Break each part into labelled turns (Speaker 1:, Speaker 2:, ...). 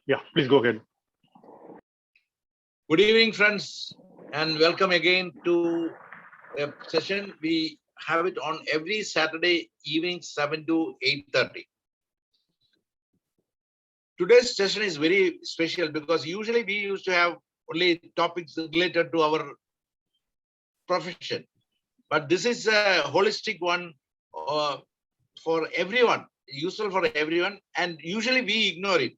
Speaker 1: Yeah, please go ahead.
Speaker 2: Good evening, friends, and welcome again to a session. We have it on every Saturday evening, 7 to 8:30. Today's session is very special because usually we used to have only topics related to our profession. But this is a holistic one for everyone, useful for everyone, and usually we ignore it.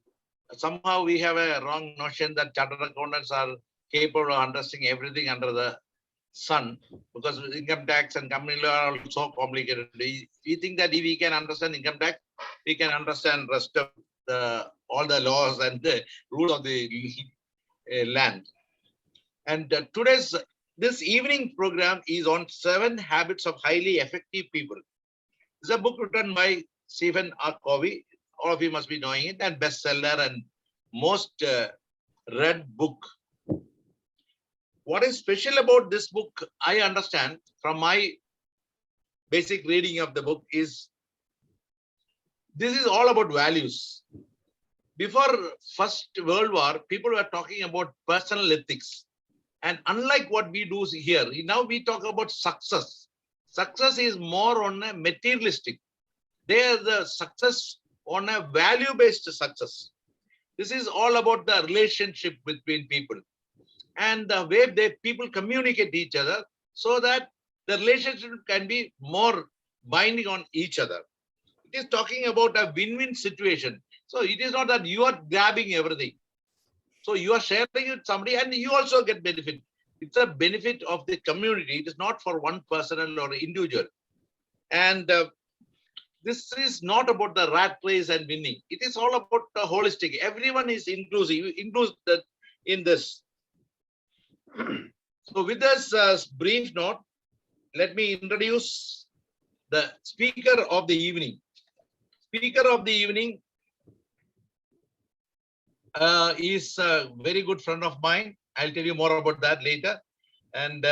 Speaker 2: Somehow we have a wrong notion that chartered accountants are capable of understanding everything under the sun, because income tax and company law are so complicated. We think that if we can understand income tax, we can understand rest of all the laws and the rules of the land. And this evening program is on 7 habits of highly effective people. It's a book written by Stephen R. Covey. All of you must be knowing it, and bestseller and most read book. What is special about this book, I understand from my basic reading of the book, is this is all about values. Before First World War, people were talking about personal ethics. And unlike what we do here, now we talk about success. Success is more on a materialistic. There, the success on a value-based success. This is all about the relationship between people and the way people communicate each other so that the relationship can be more binding on each other. It is talking about a win-win situation. So it is not that you are grabbing everything. So you are sharing with somebody and you also get benefit. It's a benefit of the community. It is not for one personal or individual. And this is not about the rat race and winning. It is all about the holistic. Everyone is inclusive in this. So with this brief note, let me introduce the speaker of the evening. Speaker of the evening is a very good friend of mine. I'll tell you more about that later. And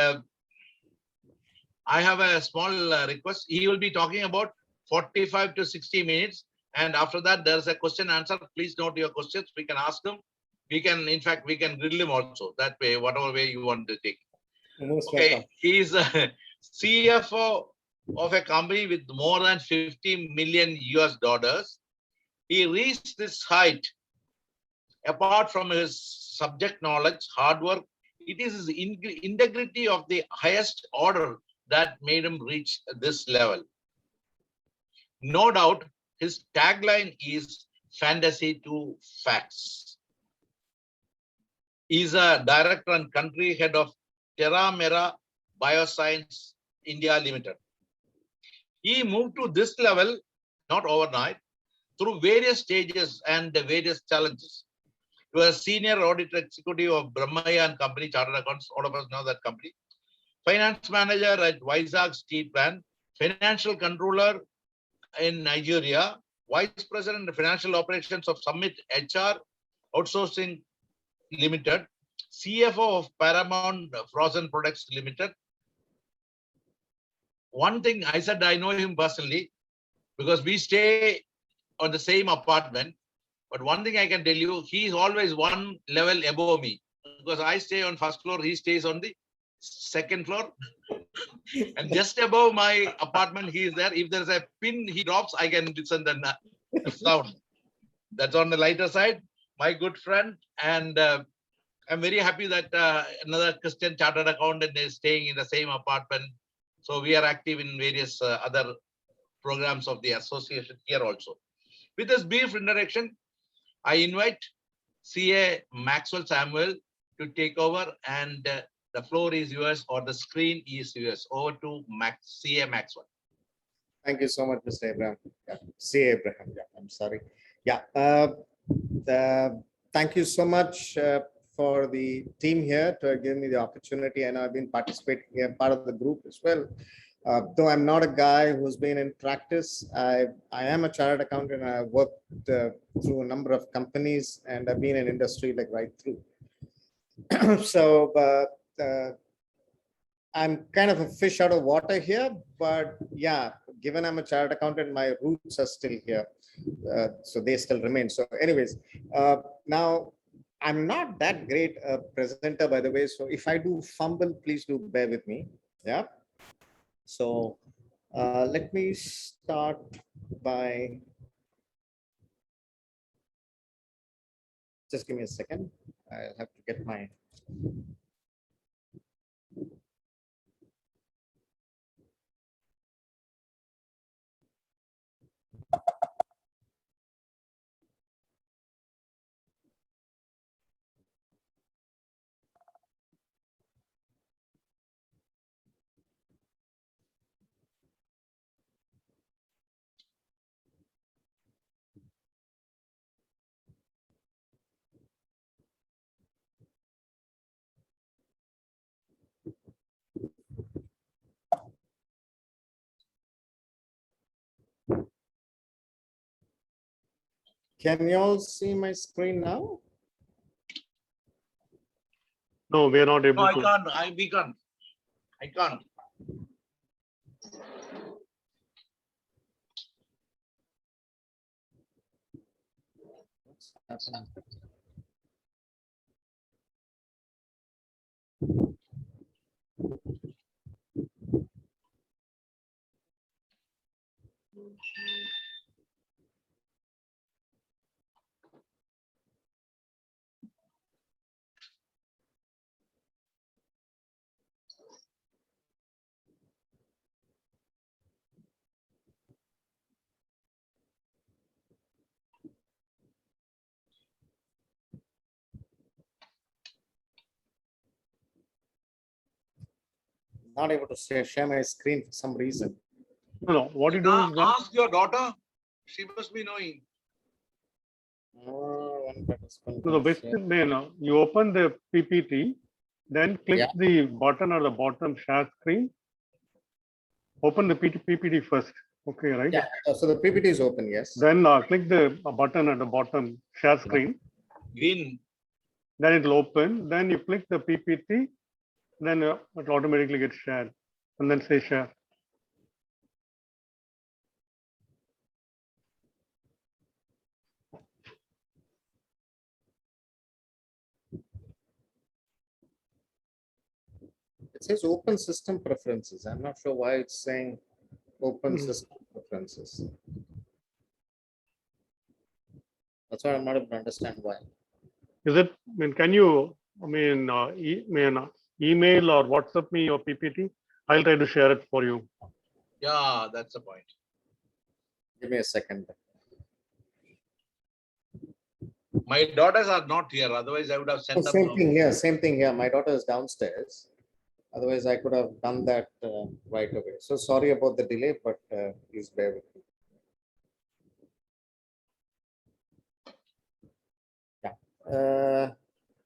Speaker 2: I have a small request. He will be talking about 45 to 60 minutes. And after that, there's a question answer. Please note your questions. We can ask them. We can, in fact, we can grill him also. That way, whatever way you want to take. Okay, he's a CFO of a company with more than 50 million US dollars. He reached this height apart from his subject knowledge, hard work. It is his integrity of the highest order that made him reach this level. No doubt, his tagline is fantasy to facts. He's a director and country head of Terra Mera Bioscience India Limited. He moved to this level, not overnight, through various stages and various challenges. He was senior audit executive of Brahmaya and Company Chartered Accounts. All of us know that company. Finance manager at Vizag Steel Plant. Financial controller in Nigeria. Vice president of financial operations of Summit HR Outsourcing Limited. CFO of Paramount Frozen Products Limited. One thing I said, I know him personally because we stay on the same apartment. But one thing I can tell you, he's always one level above me because I stay on first floor, he stays on the second floor. And just above my apartment, he is there. If there's a pin he drops, I can listen the sound. That's on the lighter side. My good friend. And I'm very happy that another Christian chartered accountant is staying in the same apartment. So we are active in various other programs of the association here also. With this brief introduction, I invite CA Maxwell Samuel to take over, and the floor is yours, or the screen is yours. Over to CA Maxwell.
Speaker 3: Thank you so much, Mr. Abraham. Yeah, CA Abraham. Yeah, I'm sorry. Yeah. Thank you so much for the team here to give me the opportunity, and I've been participating here, part of the group as well. Though I'm not a guy who's been in practice, I am a chartered accountant. I've worked through a number of companies, and I've been in industry like right through. So I'm kind of a fish out of water here, but yeah, given I'm a chartered accountant, my roots are still here. So they still remain. So anyways, now I'm not that great a presenter, by the way. So if I do fumble, please do bear with me. Yeah. So let me start by, just give me a second. I'll have to get my, can you all see my screen now?
Speaker 1: No, we are not
Speaker 2: No,
Speaker 1: able
Speaker 2: I
Speaker 1: to.
Speaker 2: can't. We can't. I can't.
Speaker 3: What's happening? Not able to share my screen for some reason.
Speaker 1: No. What you do is that
Speaker 2: Ask your daughter. She must be knowing.
Speaker 3: One participant
Speaker 1: no, the
Speaker 3: can
Speaker 1: best
Speaker 3: share.
Speaker 1: you open the PPT, then click
Speaker 3: Yeah.
Speaker 1: the button at the bottom share screen. Open the PPT first. Okay, right?
Speaker 3: Yeah. So the PPT is open. Yes.
Speaker 1: Then click the button at the bottom share screen.
Speaker 2: Green.
Speaker 1: Then it will open. Then you click the PPT. Then it automatically gets shared. And then say share.
Speaker 3: It says open system preferences. I'm not sure why it's saying open system preferences. That's why I'm not able to understand why.
Speaker 1: Is it? I mean, can you? Email or WhatsApp me your PPT? I'll try to share it for you.
Speaker 2: Yeah, that's the point.
Speaker 3: Give me a second.
Speaker 2: My daughters are not here. Otherwise, I would have sent them.
Speaker 3: Same thing here. Same thing here. My daughter is downstairs. Otherwise, I could have done that right away. So sorry about the delay, but please bear with me. Yeah.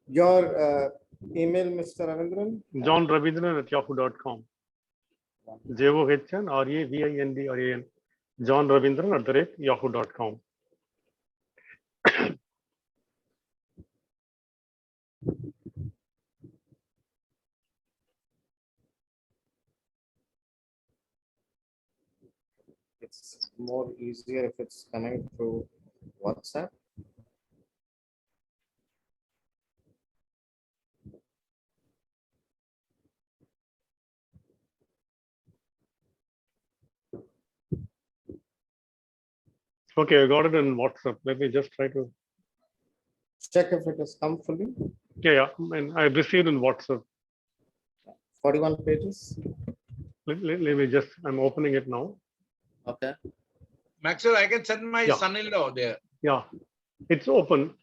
Speaker 3: Your email, Mr. Ravindran?
Speaker 1: John Ravindran at yahoo.com. JOHNRAVINDRAN. John Ravindran at yahoo.com.
Speaker 3: It's more easier if it's coming through WhatsApp.
Speaker 1: Okay, I got it in WhatsApp. Let me just try to.
Speaker 3: Check if it has come fully.
Speaker 1: Yeah. And I received in WhatsApp.
Speaker 3: 41 pages.
Speaker 1: Let me just, I'm opening it now.
Speaker 3: Okay.
Speaker 2: Maxwell, I can send my son-in-law there.
Speaker 1: Yeah, it's open.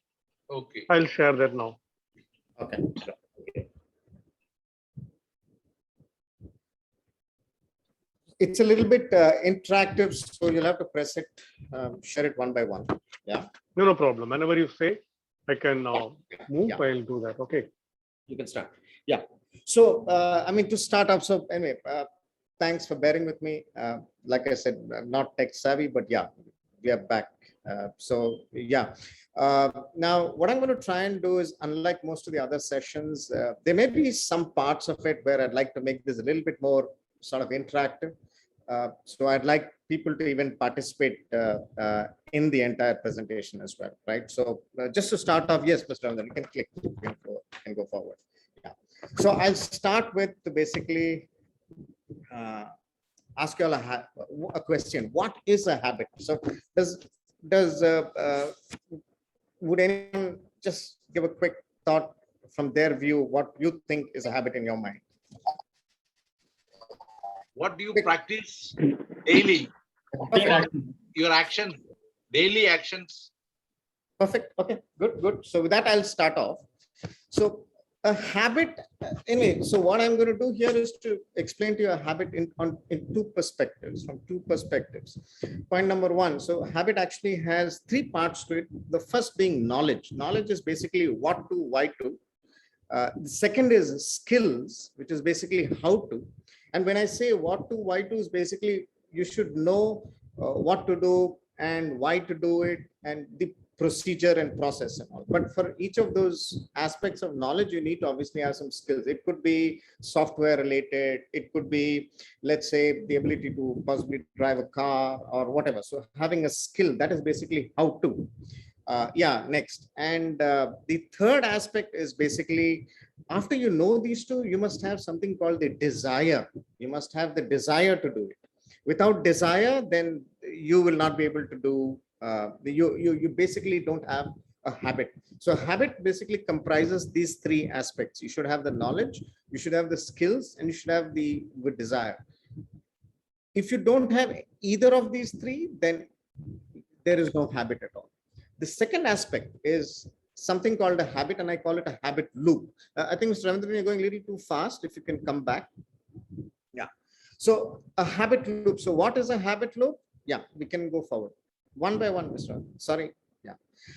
Speaker 2: Okay.
Speaker 1: I'll share that now.
Speaker 3: Okay. It's a little bit interactive, so you'll have to press it, share it one by one. Yeah.
Speaker 1: No problem. Whenever you say I can move,
Speaker 3: Yeah.
Speaker 1: I'll do that. Okay.
Speaker 3: You can start. Yeah. So, I mean, to start off, so anyway, thanks for bearing with me. Like I said, I'm not tech savvy, but yeah, we are back. So, yeah. Now, what I'm going to try and do is, unlike most of the other sessions, there may be some parts of it where I'd like to make this a little bit more sort of interactive. So I'd like people to even participate in the entire presentation as well, right? So just to start off, yes, Mr. Ramdan, you can click, you can go forward. Yeah. So I'll start with basically ask you all a question. What is a habit? So would anyone just give a quick thought from their view, what you think is a habit in your mind?
Speaker 2: What do you practice daily? Your actions, daily actions.
Speaker 3: Perfect. Okay, good. So with that, I'll start off. So a habit, anyway, so what I'm going to do here is to explain to you a habit in two perspectives, from two perspectives. Point number one, so habit actually has three parts to it. The first being knowledge. Knowledge is basically what to, why to. The second is skills, which is basically how to. And when I say what to, why to, is basically you should know what to do and why to do it, and the procedure and process and all. But for each of those aspects of knowledge, you need to obviously have some skills. It could be software related. It could be, let's say, the ability to possibly drive a car or whatever. So having a skill, that is basically how to. Yeah, next. And the third aspect is basically, after you know these two, you must have something called the desire. You must have the desire to do it. Without desire, then you will not be able to do, you basically don't have a habit. So habit basically comprises these three aspects. You should have the knowledge, you should have the skills, and you should have the good desire. If you don't have either of these three, then there is no habit at all. The second aspect is something called a habit, and I call it a habit loop. I think, Mr. Ravindran, you're going a little too fast. If you can come back. Yeah. So a habit loop. So what is a habit loop? Yeah, we can go forward. One by one, Mr. Sorry. Yeah.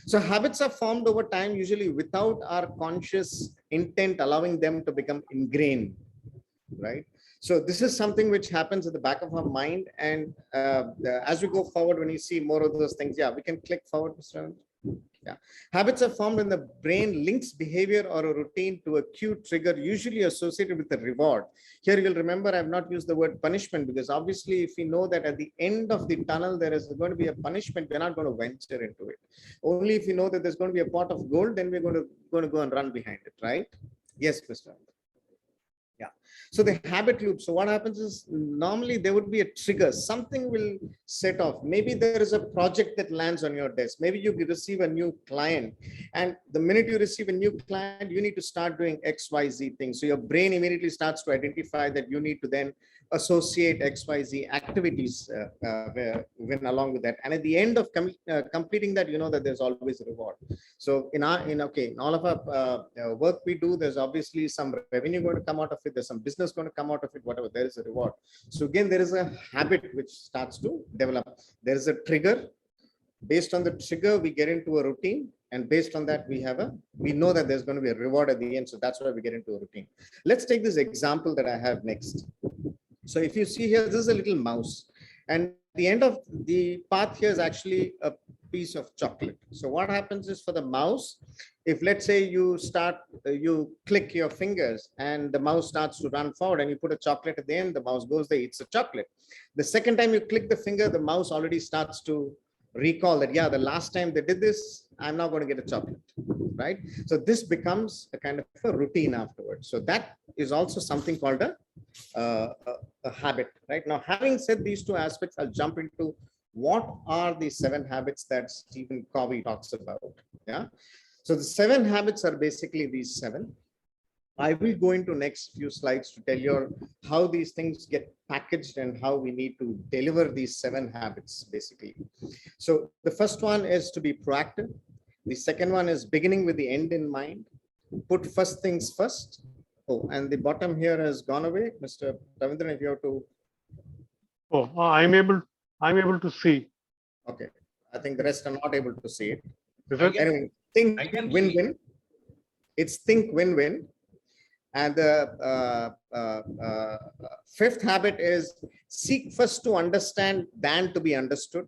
Speaker 3: So habits are formed over time, usually without our conscious intent allowing them to become ingrained, right? So this is something which happens at the back of our mind. And as we go forward, when you see more of those things, yeah, we can click forward, Mr. Yeah. Habits are formed when the brain links behavior or a routine to a cue trigger, usually associated with a reward. Here you'll remember I've not used the word punishment, because obviously if we know that at the end of the tunnel there is going to be a punishment, we're not going to venture into it. Only if you know that there's going to be a pot of gold, then we're going to go and run behind it, right? Yes, Mr. Yeah. So the habit loop. So what happens is, normally there would be a trigger. Something will set off. Maybe there is a project that lands on your desk. Maybe you receive a new client. And the minute you receive a new client, you need to start doing XYZ things. So your brain immediately starts to identify that you need to then associate XYZ activities when along with that. And at the end of completing that, you know that there's always a reward. So in all of our work we do, there's obviously some revenue going to come out of it. There's some business going to come out of it, whatever, there is a reward. So again, there is a habit which starts to develop. There is a trigger. Based on the trigger, we get into a routine. And based on that, we know that there's going to be a reward at the end. So that's why we get into a routine. Let's take this example that I have next. So if you see here, this is a little mouse. And the end of the path here is actually a piece of chocolate. So what happens is, for the mouse, if let's say you click your fingers and the mouse starts to run forward, and you put a chocolate at the end, the mouse goes there, eats a chocolate. The second time you click the finger, the mouse already starts to recall that, yeah, the last time they did this, I'm now going to get a chocolate, right? So this becomes a kind of a routine afterwards. So that is also something called a habit, right? Now, having said these two aspects, I'll jump into what are the 7 habits that Stephen Covey talks about. Yeah. So the 7 habits are basically these 7. I will go into next few slides to tell you how these things get packaged and how we need to deliver these 7 habits, basically. So the first one is to be proactive. The second one is beginning with the end in mind. Put first things first. Oh, and the bottom here has gone away. Mr. Ravindran, if you have to.
Speaker 1: Oh, I'm able to see.
Speaker 3: Okay. I think the rest are not able to see it.
Speaker 1: Anyway,
Speaker 3: think win-win. It's think win-win. And the 5th habit is seek first to understand than to be understood.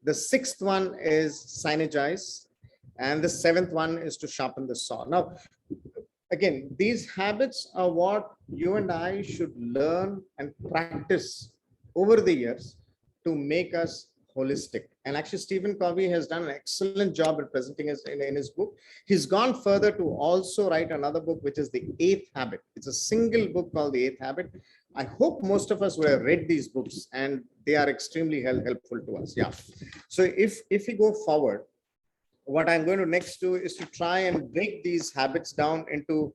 Speaker 3: The 6th one is synergize. And the 7th one is to sharpen the saw. Now, again, these habits are what you and I should learn and practice over the years to make us holistic. And actually, Stephen Covey has done an excellent job at presenting us in his book. He's gone further to also write another book, which is The Eighth Habit. It's a single book called The Eighth Habit. I hope most of us would have read these books, and they are extremely helpful to us. Yeah. So if we go forward, what I'm going to next do is to try and break these habits down into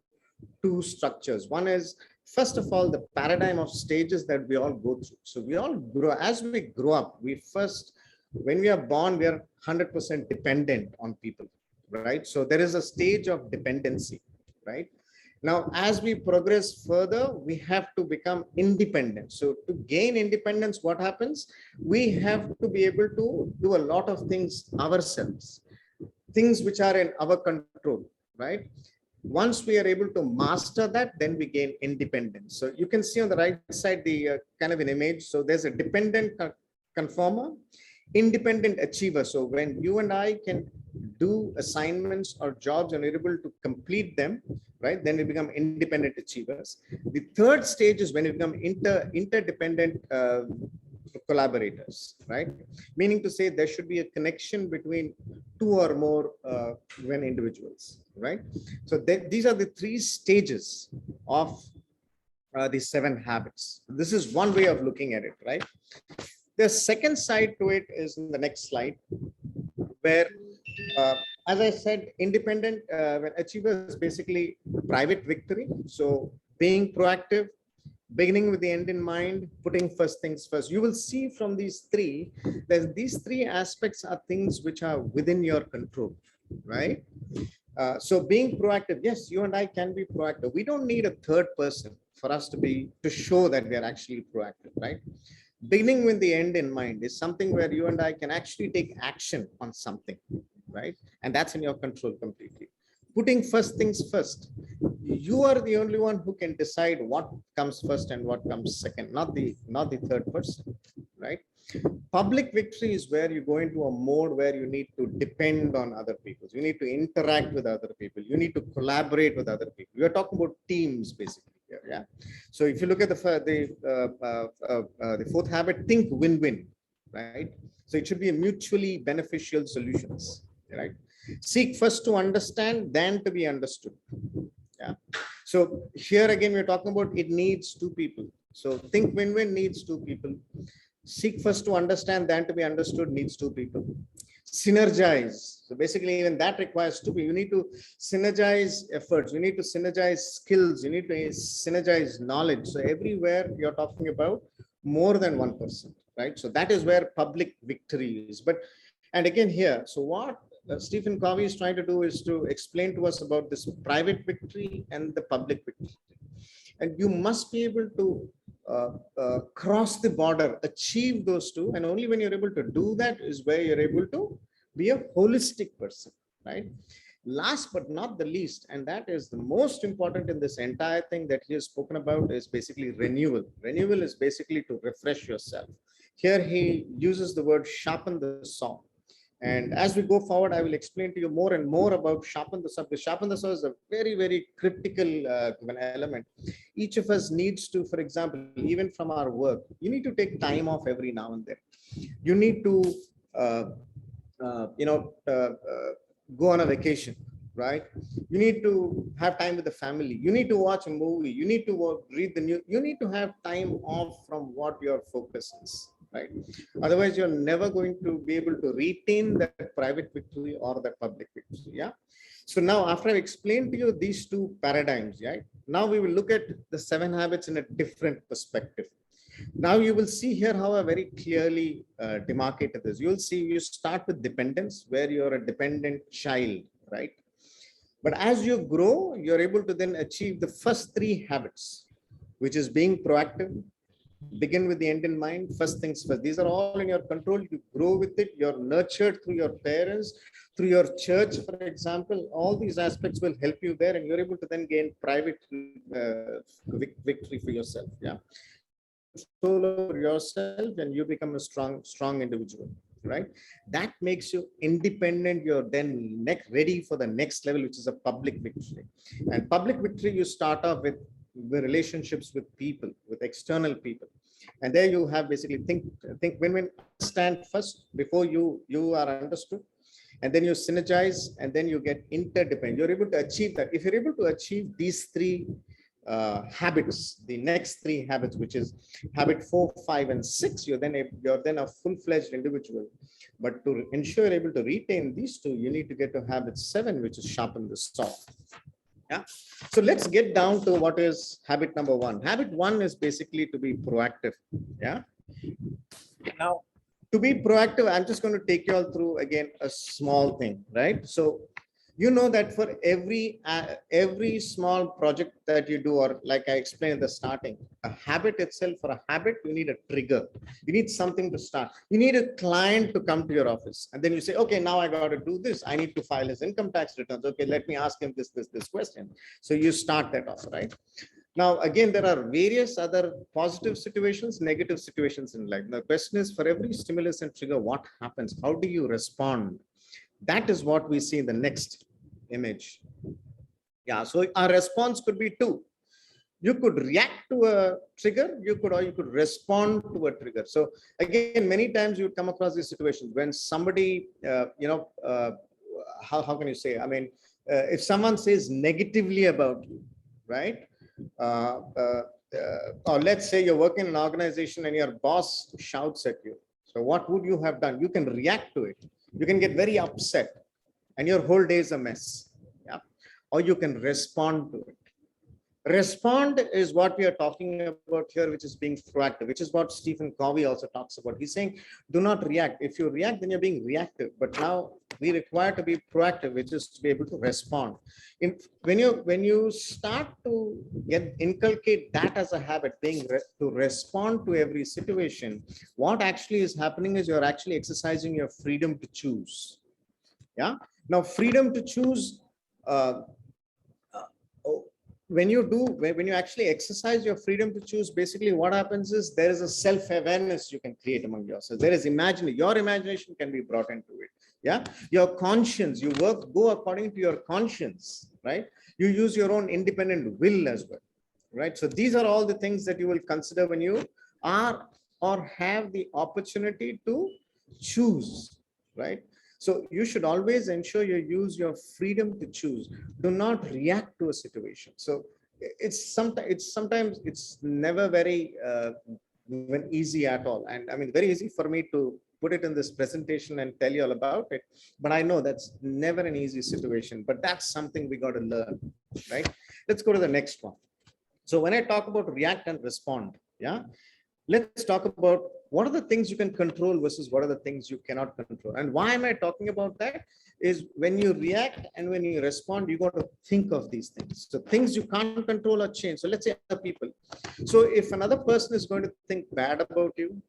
Speaker 3: two structures. One is, first of all, the paradigm of stages that we all go through. So we all grow, as we grow up, when we are born, we are 100% dependent on people, right? So there is a stage of dependency, right? Now, as we progress further, we have to become independent. So to gain independence, what happens? We have to be able to do a lot of things ourselves, things which are in our control, right? Once we are able to master that, then we gain independence. So you can see on the right side, the kind of an image. So there's a dependent conformer, independent achiever. So when you and I can do assignments or jobs and are able to complete them, right, then we become independent achievers. The third stage is when we become interdependent collaborators, right? Meaning to say there should be a connection between two or more when individuals, right? So these are the three stages of the 7 habits. This is one way of looking at it, right? The second side to it is in the next slide, where, as I said, independent achiever is basically private victory. So being proactive, beginning with the end in mind, putting first things first. You will see from these three, these 3 aspects are things which are within your control, right? So being proactive, yes, you and I can be proactive. We don't need a third person for us to show that we are actually proactive, right? Beginning with the end in mind is something where you and I can actually take action on something, right? And that's in your control completely. Putting first things first. You are the only one who can decide what comes first and what comes second, not the third person, right? Public victory is where you go into a mode where you need to depend on other people. You need to interact with other people. You need to collaborate with other people. We are talking about teams basically here, yeah. So if you look at the 4th habit, think win-win, right? So it should be a mutually beneficial solutions, right? Seek first to understand, then to be understood. Yeah. So here again, we're talking about it needs 2 people. So think win-win needs 2 people. Seek first to understand, then to be understood needs 2 people. Synergize. So basically, even that requires 2 people. You need to synergize efforts. You need to synergize skills. You need to synergize knowledge. So everywhere you're talking about more than 1 person, right? So that is where public victory is. And again here, so what Stephen Covey is trying to do is to explain to us about this private victory and the public victory. And you must be able to cross the border, achieve those 2. And only when you're able to do that is where you're able to be a holistic person, right? Last but not the least, and that is the most important in this entire thing that he has spoken about, is basically renewal. Renewal is basically to refresh yourself. Here he uses the word sharpen the saw. And as we go forward, I will explain to you more and more about sharpen the saw. Sharpen the saw is a very, very critical element. Each of us needs to, for example, even from our work, you need to take time off every now and then. You need to, go on a vacation, right? You need to have time with the family. You need to watch a movie. You need to read the news. You need to have time off from what your focus is, right? Otherwise, you're never going to be able to retain that private victory or that public victory. Yeah. So now, after I've explained to you these 2 paradigms, right? Now we will look at the 7 habits in a different perspective. Now you will see here how I very clearly demarcated this. You'll see you start with dependence, where you're a dependent child, right? But as you grow, you're able to then achieve the first 3 habits, which is being proactive, begin with the end in mind, first things first. These are all in your control. You grow with it. You're nurtured through your parents, through your church, for example. All these aspects will help you there, and you're able to then gain private victory for yourself. Yeah. Control over yourself, and you become a strong individual, right? That makes you independent. You're then ready for the next level, which is a public victory. And public victory, you start off with the relationships with people, with external people. And there you have basically think when stand first before you are understood, and then you synergize, and then you get interdependent. You're able to achieve that. If you're able to achieve these three habits, the next three habits, which is habit 4, 5, and 6, you're then a full-fledged individual. But to ensure you're able to retain these two, you need to get to habit 7, which is sharpen the saw. Yeah. So let's get down to what is habit number 1. Habit 1 is basically to be proactive. Yeah. Now, to be proactive, I'm just going to take you all through again a small thing, right? So you know that for every small project that you do, or like I explained at the starting, a habit itself, for a habit, you need a trigger. You need something to start. You need a client to come to your office, and then you say, okay, now I got to do this. I need to file his income tax returns. Okay, let me ask him this question. So you start that off, right? Now, again, there are various other positive situations, negative situations in life. The question is, for every stimulus and trigger, what happens? How do you respond? That is what we see in the next image. Yeah, so our response could be 2. You could react to a trigger, or you could respond to a trigger. So again, many times you would come across these situations when somebody, how can you say? I mean, if someone says negatively about you, right? Or let's say you're working in an organization and your boss shouts at you. So what would you have done? You can react to it. You can get very upset and your whole day is a mess. Yeah. Or you can respond to it. Respond is what we are talking about here, which is being proactive, which is what Stephen Covey also talks about. He's saying, do not react. If you react, then you're being reactive. But now we require to be proactive, which is to be able to respond. When you start to inculcate that as a habit, to respond to every situation, what actually is happening is you're actually exercising your freedom to choose. Yeah. Now, freedom to choose. When you actually exercise your freedom to choose, basically what happens is there is a self-awareness you can create among yourselves. There is your imagination can be brought into it. Yeah. Your conscience, go according to your conscience, right? You use your own independent will as well, right? So these are all the things that you will consider when you are or have the opportunity to choose, right? So you should always ensure you use your freedom to choose. Do not react to a situation. So sometimes it's never very even easy at all. And I mean, very easy for me to put it in this presentation and tell you all about it. But I know that's never an easy situation, but that's something we got to learn, right? Let's go to the next one. So when I talk about react and respond, yeah, let's talk about what are the things you can control versus what are the things you cannot control. And why am I talking about that? Is when you react and when you respond, you got to think of these things. So things you can't control or change. So let's say other people. So if another person is going to think bad about you,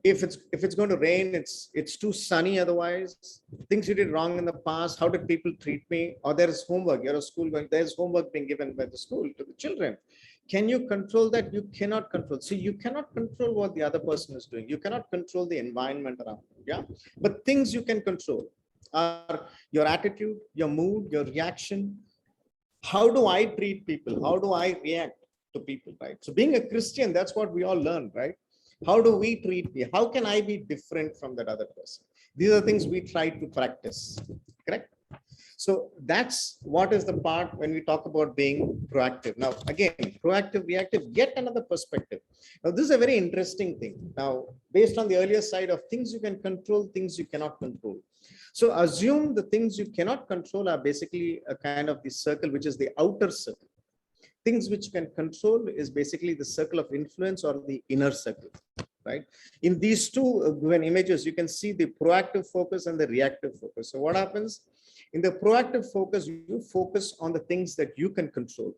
Speaker 3: if it's going to rain, it's too sunny otherwise, things you did wrong in the past, how did people treat me, or there is homework, you're a school going, there's homework being given by the school to the children. Can you control that? You cannot control. So you cannot control what the other person is doing. You cannot control the environment around you. Yeah. But things you can control are your attitude, your mood, your reaction. How do I treat people? How do I react to people? Right. So being a Christian, that's what we all learn, right? How do we treat me? How can I be different from that other person? These are things we try to practice. Correct? So that's what is the part when we talk about being proactive. Now, again, proactive, reactive, yet another perspective. Now, this is a very interesting thing. Now, based on the earlier side of things you can control, things you cannot control. So assume the things you cannot control are basically a kind of the circle, which is the outer circle. Things which you can control is basically the circle of influence or the inner circle, right? In these two given images, you can see the proactive focus and the reactive focus. So what happens? In the proactive focus, you focus on the things that you can control.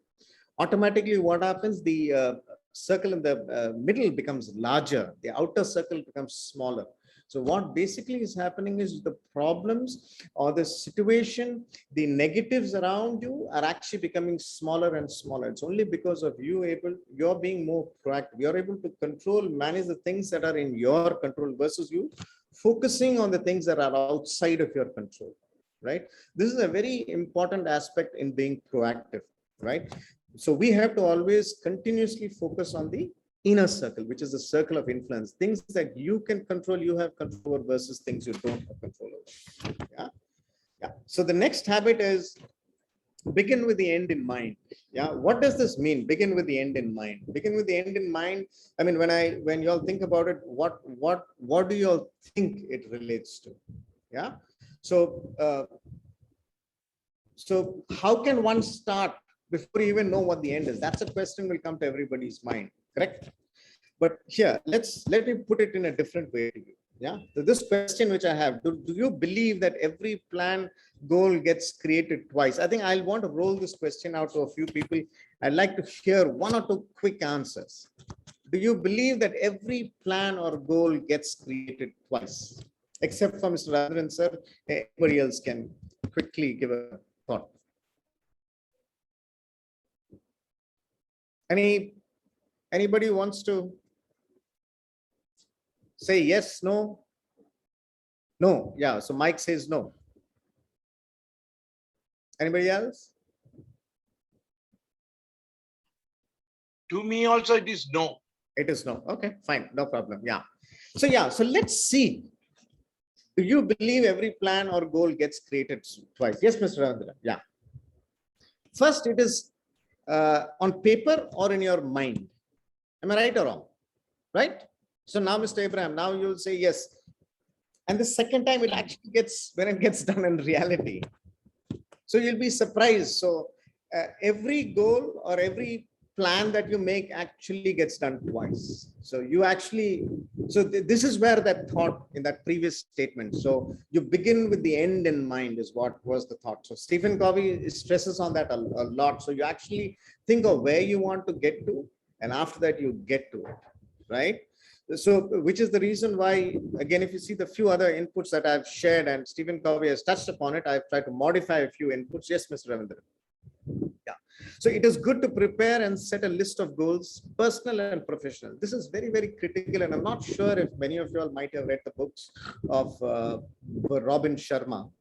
Speaker 3: Automatically, what happens? The circle in the middle becomes larger. The outer circle becomes smaller. So what basically is happening is the problems or the situation, the negatives around you are actually becoming smaller and smaller. It's only because of you're being more proactive. You're able to control, manage the things that are in your control versus you focusing on the things that are outside of your control. Right? This is a very important aspect in being proactive, right? So we have to always continuously focus on the inner circle, which is the circle of influence, things that you can control, you have control over versus things you don't have control over. Yeah. Yeah. So the next habit is begin with the end in mind. Yeah. What does this mean? Begin with the end in mind. Begin with the end in mind. I mean, when you all think about it, what do you all think it relates to? Yeah. So how can one start before you even know what the end is? That's a question will come to everybody's mind, correct? But here, let me put it in a different way to you. Yeah. So this question which I have, do you believe that every plan goal gets created twice? I think I'll want to roll this question out to a few people. I'd like to hear one or two quick answers. Do you believe that every plan or goal gets created twice? Except for Mr. Radharan sir, anybody else can quickly give a thought. Anybody wants to say yes, no? No, yeah. So Mike says no. Anybody else?
Speaker 2: To me also it is no.
Speaker 3: It is no. Okay, fine, no problem. Yeah. So let's see. Do you believe every plan or goal gets created twice? Yes, Mr. Ravindra. Yeah. First, it is on paper or in your mind. Am I right or wrong? Right? So now, Mr. Abraham, now you'll say yes. And the second time it actually gets, when it gets done in reality. So you'll be surprised. So every goal or every plan that you make actually gets done twice. So you actually, this is where that thought in that previous statement. So you begin with the end in mind is what was the thought. So Stephen Covey stresses on that a lot. So you actually think of where you want to get to, and after that you get to it, right? So which is the reason why, again, if you see the few other inputs that I've shared and Stephen Covey has touched upon it, I've tried to modify a few inputs. Yes, Mr. Ravindra. Yeah. So it is good to prepare and set a list of goals, personal and professional. This is very, very critical. And I'm not sure if many of you all might have read the books of Robin Sharma.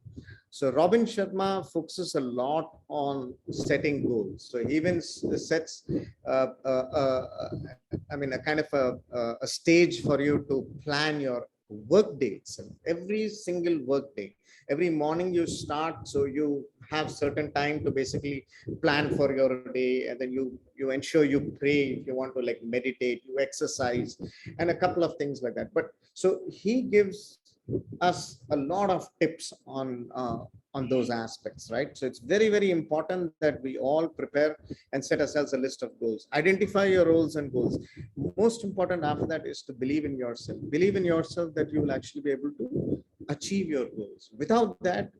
Speaker 3: So Robin Sharma focuses a lot on setting goals. So he even sets, I mean, a kind of a stage for you to plan your work day itself. Every single work day, every morning you start, so you have certain time to basically plan for your day, and then you ensure you pray if you want to like meditate, you exercise, and a couple of things like that. But so he gives us a lot of tips on those aspects, right? So it's very, very important that we all prepare and set ourselves a list of goals. Identify your roles and goals. Most important after that is to believe in yourself. Believe in yourself that you will actually be able to achieve your goals. Without that,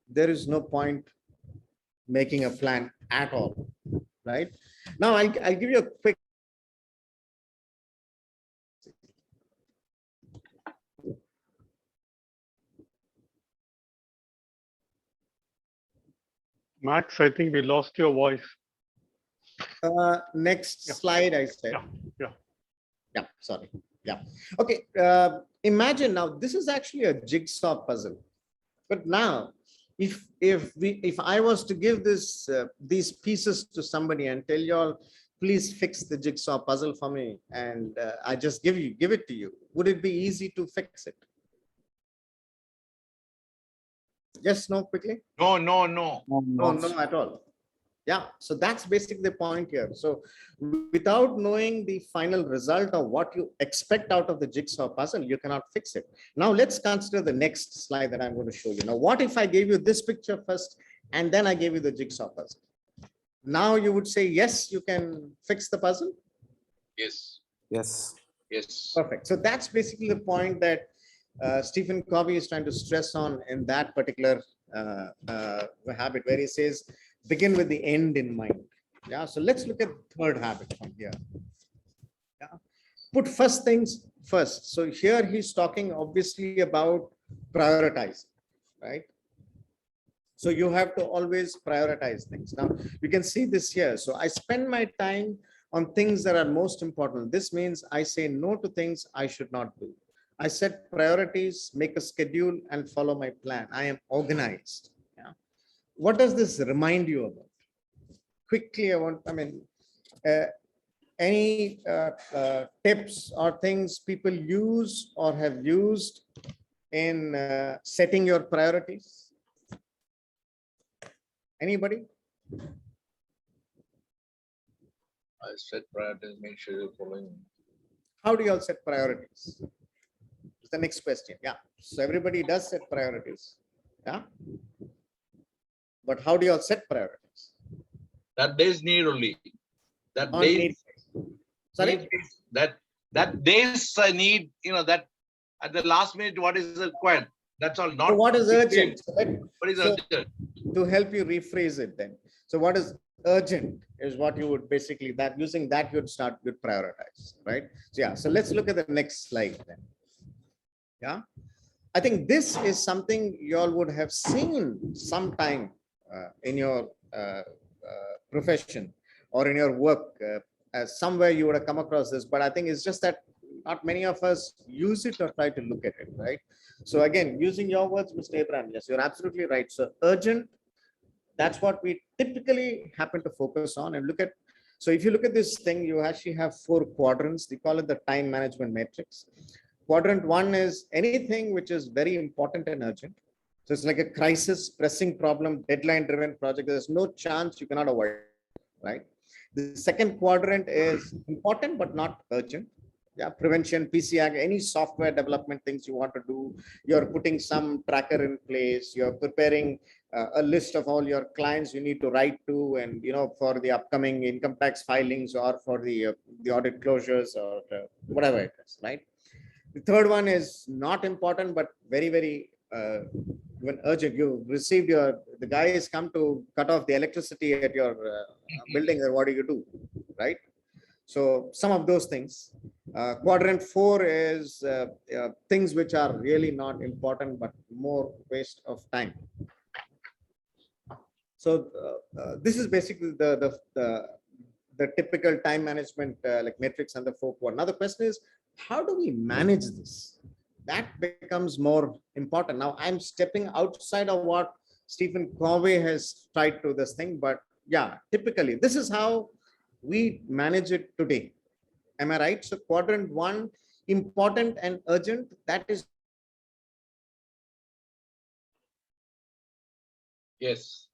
Speaker 3: there is no point making a plan at all, right? Now I'll give you a quick
Speaker 1: Max, I think we lost your voice.
Speaker 3: next
Speaker 1: Yeah.
Speaker 3: slide, I said.
Speaker 1: Yeah.
Speaker 3: Sorry. Yeah. Okay. Imagine now, this is actually a jigsaw puzzle. But now, if I was to give these pieces to somebody and tell you all, please fix the jigsaw puzzle for me, and I just give it to you, would it be easy to fix it? Yes, no, quickly.
Speaker 2: No.
Speaker 3: No, at all. Yeah, so that's basically the point here. So without knowing the final result of what you expect out of the jigsaw puzzle, you cannot fix it. Now let's consider the next slide that I'm going to show you. Now, what if I gave you this picture first and then I gave you the jigsaw puzzle? Now you would say, yes, you can fix the puzzle?
Speaker 2: Yes.
Speaker 4: Yes.
Speaker 3: Perfect. So that's basically the point that Stephen Covey is trying to stress on in that particular habit, where he says, begin with the end in mind. Yeah. So let's look at third habit from here. Yeah. Put first things first. So here he's talking obviously about prioritizing, right? So you have to always prioritize things. Now you can see this here. So I spend my time on things that are most important. This means I say no to things I should not do. I set priorities, make a schedule, and follow my plan. I am organized. Yeah. What does this remind you about? Quickly, any tips or things people use or have used in setting your priorities? Anybody?
Speaker 2: I set priorities, make sure you're following.
Speaker 3: How do you all set priorities? It's the next question. Yeah. So everybody does set priorities. Yeah. But how do you all set priorities?
Speaker 2: That day's need only. That
Speaker 3: On
Speaker 2: day's
Speaker 3: need. Sorry?
Speaker 2: need, that day's need, that at the last minute, what is required? That's all.
Speaker 3: So
Speaker 2: Not
Speaker 3: what is urgent?
Speaker 2: what is
Speaker 3: So
Speaker 2: urgent.
Speaker 3: to help you rephrase it then. So what is urgent is what you would basically, that using that you'd start to prioritize, right? So yeah, so let's look at the next slide then. Yeah. I think this is something you all would have seen sometime in your profession or in your work. Somewhere you would have come across this, but I think it's just that not many of us use it or try to look at it, right? So again, using your words, Mr. Abraham, yes, you're absolutely right. So urgent, that's what we typically happen to focus on and look at. So if you look at this thing, you actually have 4 quadrants. They call it the time management matrix. Quadrant 1 is anything which is very important and urgent. So it's like a crisis, pressing problem, deadline driven project. There's no chance you cannot avoid it, right? The second quadrant is important but not urgent. Yeah, prevention, PCAG, any software development things you want to do. You're putting some tracker in place. You're preparing a list of all your clients you need to write to, and for the upcoming income tax filings or for the audit closures or whatever it is, right? The third one is not important, but very, very when urgent. You received the guy has come to cut off the electricity at your building. Then what do you do, right? So some of those things. Quadrant 4 is things which are really not important, but more waste of time. So this is basically the typical time management like matrix and the 4 quadrant. Now the question is, how do we manage this? That becomes more important. Now I'm stepping outside of what Stephen Covey has tried to this thing, but yeah, typically this is how we manage it today. Am I right? So quadrant 1, important and urgent, that is.
Speaker 2: Yes.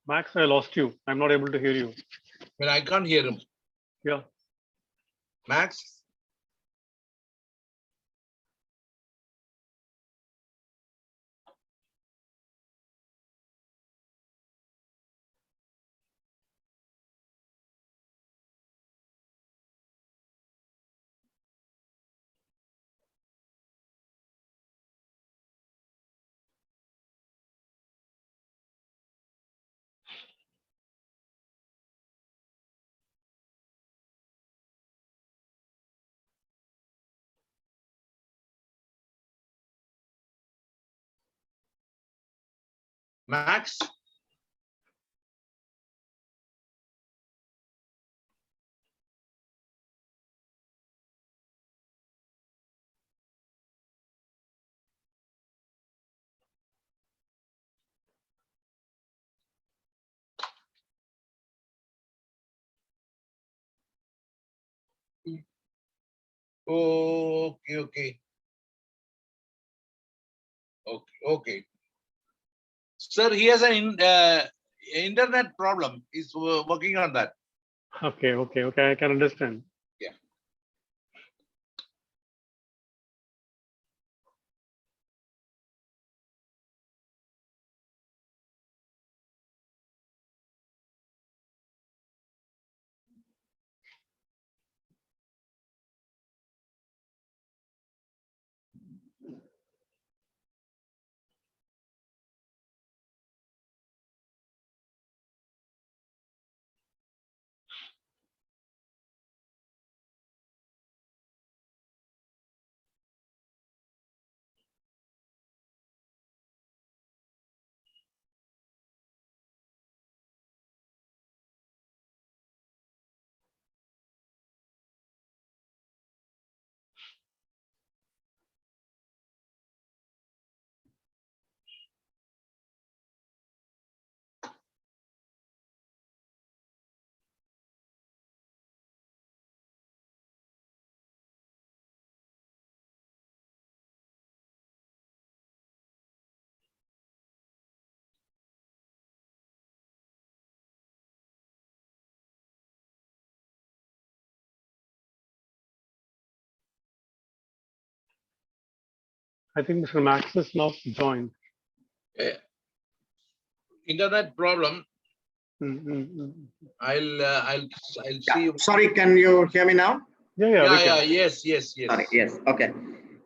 Speaker 1: Max, I lost you. I'm not able to hear you.
Speaker 2: Well, I can't hear him.
Speaker 1: Yeah.
Speaker 2: Max? Max? Oh, okay. Okay. Sir, he has an internet problem. He's working on that.
Speaker 1: Okay. I can understand.
Speaker 2: Yeah.
Speaker 1: I think Mr. Max is now joined.
Speaker 2: Internet problem.
Speaker 1: Mm.
Speaker 2: I'll see you.
Speaker 3: Sorry, can you hear me now?
Speaker 1: Yeah, we
Speaker 2: Yeah,
Speaker 1: can.
Speaker 2: yes.
Speaker 3: Sorry, yes, okay.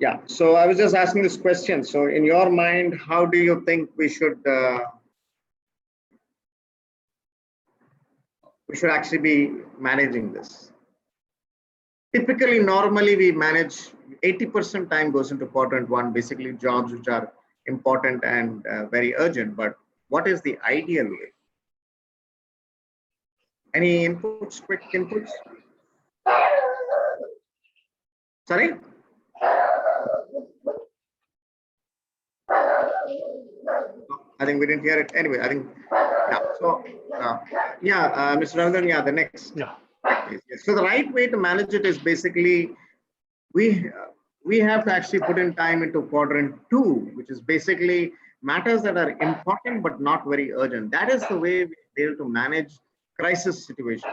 Speaker 3: Yeah, so I was just asking this question. So in your mind, how do you think we should actually be managing this? Typically, normally we manage 80% time goes into quadrant one, basically jobs which are important and very urgent. But what is the ideal way? Any inputs, quick inputs? Sorry? I think we didn't hear it. Anyway, I think, yeah. So, Mr. Rangan, yeah, the next.
Speaker 1: Yeah.
Speaker 3: Yes. So the right way to manage it is basically we have to actually put in time into quadrant two, which is basically matters that are important but not very urgent. That is the way we be able to manage crisis situations.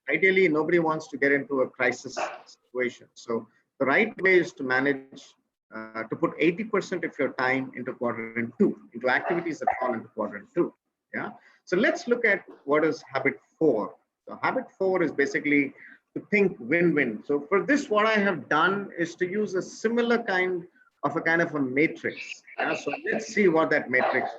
Speaker 3: Ideally, nobody wants to get into a crisis situation. So the right way is to manage to put 80% of your time into quadrant two, into activities that fall into quadrant two. Yeah. So let's look at what is habit 4. So habit 4 is basically to think win-win. So for this, what I have done is to use a similar kind of a matrix. Yeah? So let's see what that matrix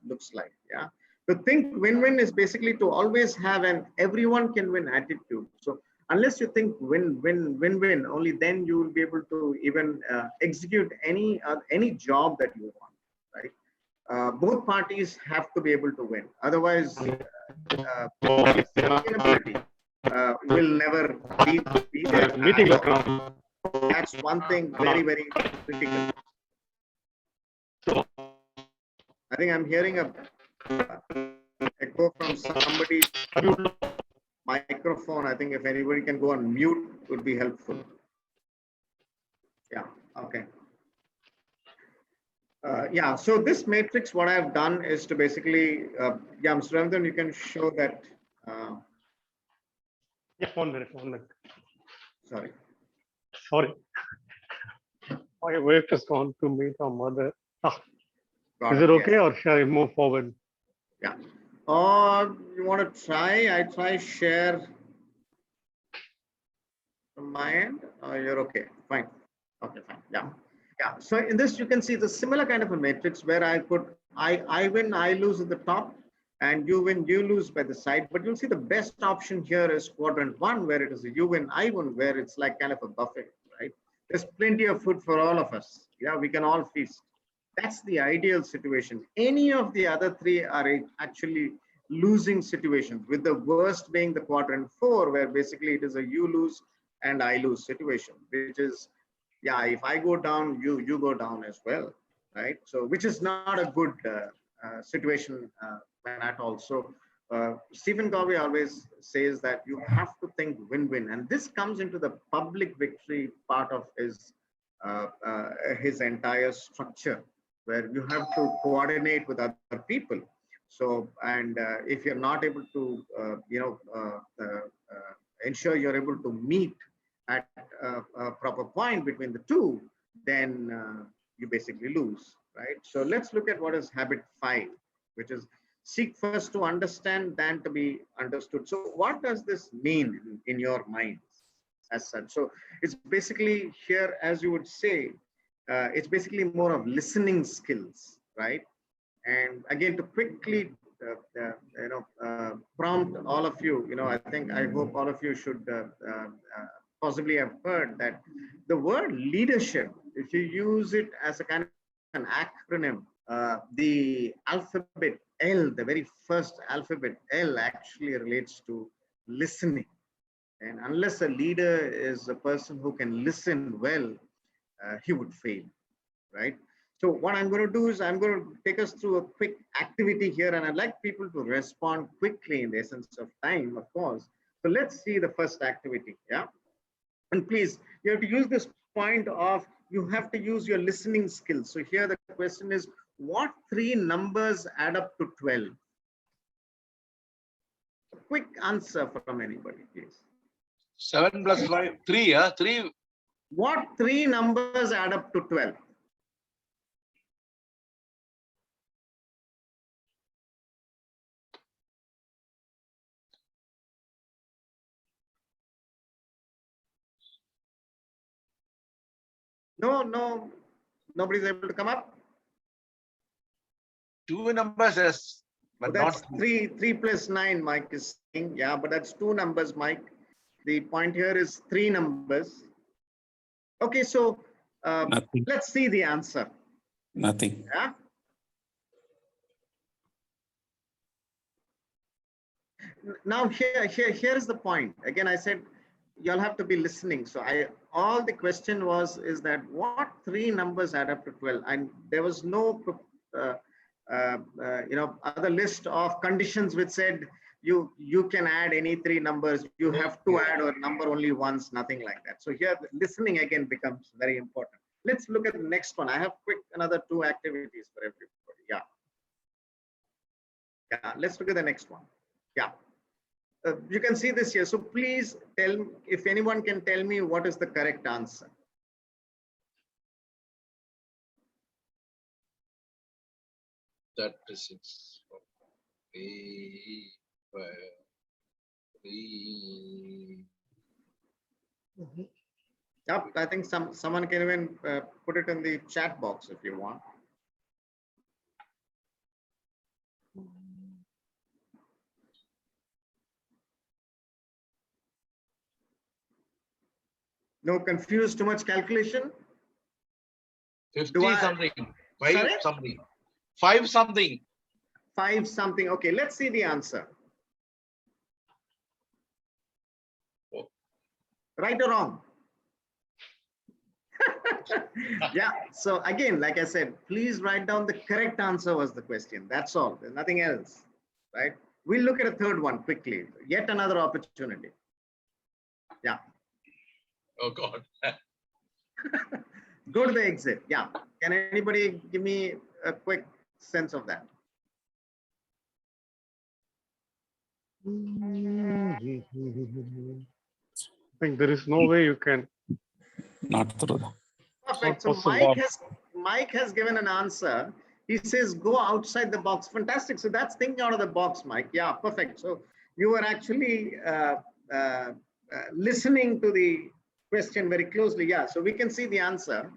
Speaker 3: looks like. Yeah. To think win-win is basically to always have an everyone can win attitude. So unless you think win-win, only then you will be able to even execute any job that you want. Right. Both parties have to be able to win. Otherwise, sustainability will never be there. That's one thing very, very critical. I think I'm hearing a echo from somebody's microphone. I think if anybody can go on mute would be helpful. Yeah, okay. Yeah, so this matrix, what I've done is to basically, yeah, Mr. Ramdan, you can show that.
Speaker 1: Yeah, 1 minute.
Speaker 3: Sorry.
Speaker 1: My wife has gone to meet her mother. Is
Speaker 3: it,
Speaker 1: it okay,
Speaker 3: yes.
Speaker 1: or shall I move forward?
Speaker 3: Yeah. Or you want to try? I try share from my end. You're okay. Fine. Okay, fine. Yeah. Yeah. So in this, you can see the similar kind of a matrix where I put I win, I lose at the top, and you win, you lose by the side. But you'll see the best option here is quadrant 1, where it is a you win, I win, where it's like kind of a buffet, right? There's plenty of food for all of us. Yeah, we can all feast. That's the ideal situation. Any of the other 3 are actually losing situations, with the worst being the quadrant 4, where basically it is a you lose and I lose situation, which is, yeah, if I go down, you go down as well, right? So which is not a good situation at all. So Stephen Covey always says that you have to think win-win, and this comes into the public victory part of his entire structure, where you have to coordinate with other people. So, and if you're not able to, ensure you're able to meet at a proper point between the two, then you basically lose, right? So let's look at what is habit 5, which is seek first to understand than to be understood. So what does this mean in your mind as such? So it's basically here, as you would say, it's basically more of listening skills, right? And again, to quickly prompt all of you, I hope all of you should possibly have heard that the word leadership, if you use it as a kind of an acronym, the alphabet L, the very first alphabet L, actually relates to listening. And unless a leader is a person who can listen well, he would fail, right? So what I'm going to do is I'm going to take us through a quick activity here, and I'd like people to respond quickly in the essence of time, of course. So let's see the first activity, yeah? And please, you have to use this point of, you have to use your listening skills. So here the question is, what 3 numbers add up to 12? A quick answer from anybody, please.
Speaker 2: 7 plus 5, 3, 3.
Speaker 3: What 3 numbers add up to 12? No, nobody's able to come up.
Speaker 2: Two numbers, yes,
Speaker 3: But
Speaker 2: but
Speaker 3: that's
Speaker 2: not
Speaker 3: 3 plus 9, Mike is saying. Yeah, but that's 2 numbers, Mike. The point here is 3 numbers. Okay, so
Speaker 4: Nothing.
Speaker 3: let's see the answer.
Speaker 4: Nothing.
Speaker 3: Yeah. Now here's the point. Again, I said you'll have to be listening. So all the question is that what 3 numbers add up to 12, and there was no other list of conditions which said you can add any 3 numbers. You have to add a number only once, nothing like that. So here listening again becomes very important. Let's look at the next one. I have another 2 activities for everybody. Yeah, let's look at the next one. Yeah. You can see this here. So please tell me if anyone can tell me what is the correct answer.
Speaker 2: that. Is 3, 3.
Speaker 3: Yep, I think someone can even put it in the chat box if you want. No, confused, too much calculation?
Speaker 2: 50 something. 5
Speaker 3: Sorry?
Speaker 2: something. 5 something.
Speaker 3: 5 something. Okay, let's see the answer.
Speaker 2: Oh.
Speaker 3: Right or wrong? Yeah, so again, like I said, please write down the correct answer was the question. That's all. There's nothing else, right? We'll look at a third one quickly. Yet another opportunity. Yeah.
Speaker 2: Oh God.
Speaker 3: Go to the exit. Yeah. Can anybody give me a quick sense of that?
Speaker 1: I think there is no way you can.
Speaker 4: Not through.
Speaker 3: Perfect.
Speaker 1: Not
Speaker 3: So
Speaker 1: possible.
Speaker 3: Mike has given an answer. He says go outside the box. Fantastic. So that's thinking out of the box, Mike. Yeah, perfect. So you were actually listening to the question very closely. Yeah. So we can see the answer.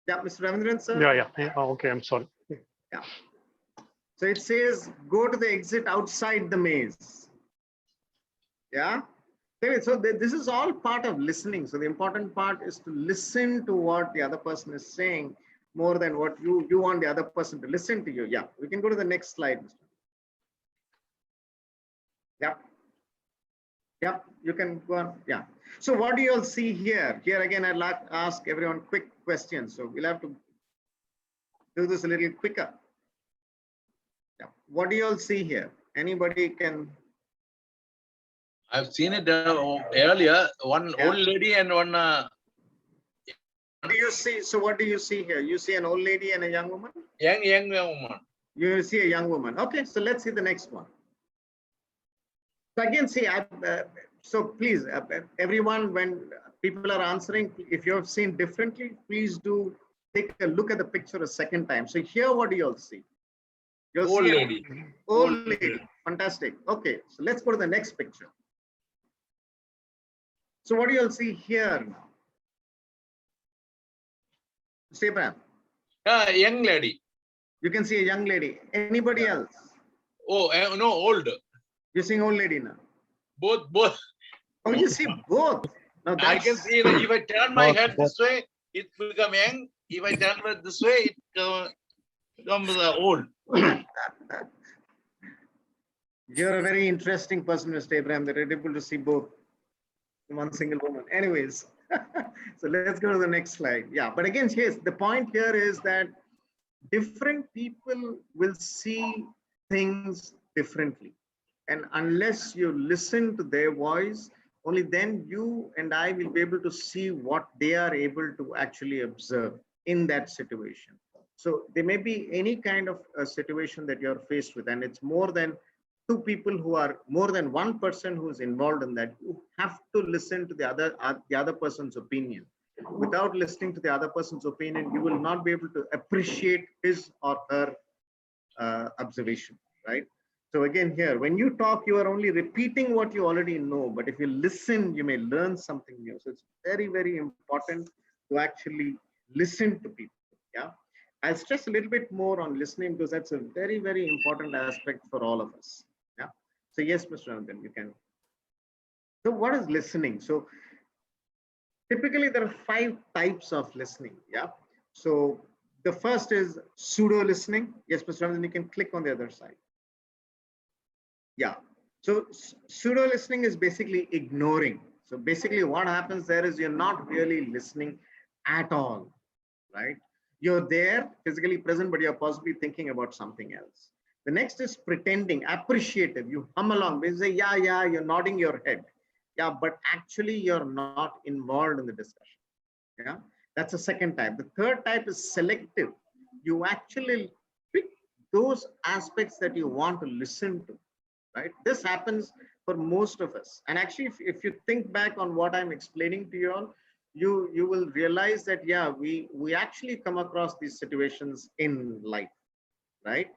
Speaker 3: Yeah, Mr. Ravindran, sir.
Speaker 1: Yeah. Oh, okay, I'm sorry.
Speaker 3: Yeah. So it says go to the exit outside the maze. Yeah. So this is all part of listening. So the important part is to listen to what the other person is saying more than what you want the other person to listen to you. Yeah, we can go to the next slide. Yeah. Yeah, you can go on. Yeah. So what do you all see here? Here again, I'd like to ask everyone quick questions. So we'll have to do this a little quicker. Yeah. What do you all see here? Anybody can?
Speaker 2: I've seen it earlier. One old lady and one.
Speaker 3: What do you see? So what do you see here? You see an old lady and a young woman?
Speaker 2: Young woman.
Speaker 3: You see a young woman. Okay, so let's see the next one. So again, see, so please, everyone, when people are answering, if you have seen differently, please do take a look at the picture a second time. So here, what do you all see? You'll
Speaker 2: Old
Speaker 3: see
Speaker 2: lady.
Speaker 3: Old lady. Fantastic. Okay, so let's go to the next picture. So what do you all see here now? Stephen,
Speaker 2: Young lady.
Speaker 3: you can see a young lady. Anybody else?
Speaker 2: Oh, no, old.
Speaker 3: You're seeing old lady now.
Speaker 2: Both.
Speaker 3: Oh, you see both. Now
Speaker 2: I can see that if I turn my head this way, it become young. If I turn it this way, it becomes old.
Speaker 3: You're a very interesting person, Mr. Abraham, that you're able to see both in one single woman. Anyways, so let's go to the next slide. Yeah, but again, yes, the point here is that different people will see things differently. And unless you listen to their voice, only then you and I will be able to see what they are able to actually observe in that situation. So there may be any kind of a situation that you're faced with, and it's more than 2 people who are more than 1 person who's involved in that. You have to listen to the other person's opinion. Without listening to the other person's opinion, you will not be able to appreciate his or her observation, right? So again, here, when you talk, you are only repeating what you already know. But if you listen, you may learn something new. So it's very, very important to actually listen to people. Yeah. I'll stress a little bit more on listening because that's a very, very important aspect for all of us. Yeah. So yes, Mr. Ranjan, you can. So what is listening? So typically there are 5 types of listening. Yeah. So the first is pseudo listening. Yes, Mr. Ranjan, you can click on the other side. Yeah. So pseudo listening is basically ignoring. So basically what happens there is you're not really listening at all, right? You're there physically present, but you're possibly thinking about something else. The next is pretending, appreciative. You hum along, they say, yeah, yeah, you're nodding your head. Yeah, but actually you're not involved in the discussion. Yeah, that's the second type. The third type is selective. You actually pick those aspects that you want to listen to, right? This happens for most of us. And actually, if you think back on what I'm explaining to you all, you will realize that, yeah, we actually come across these situations in life, right?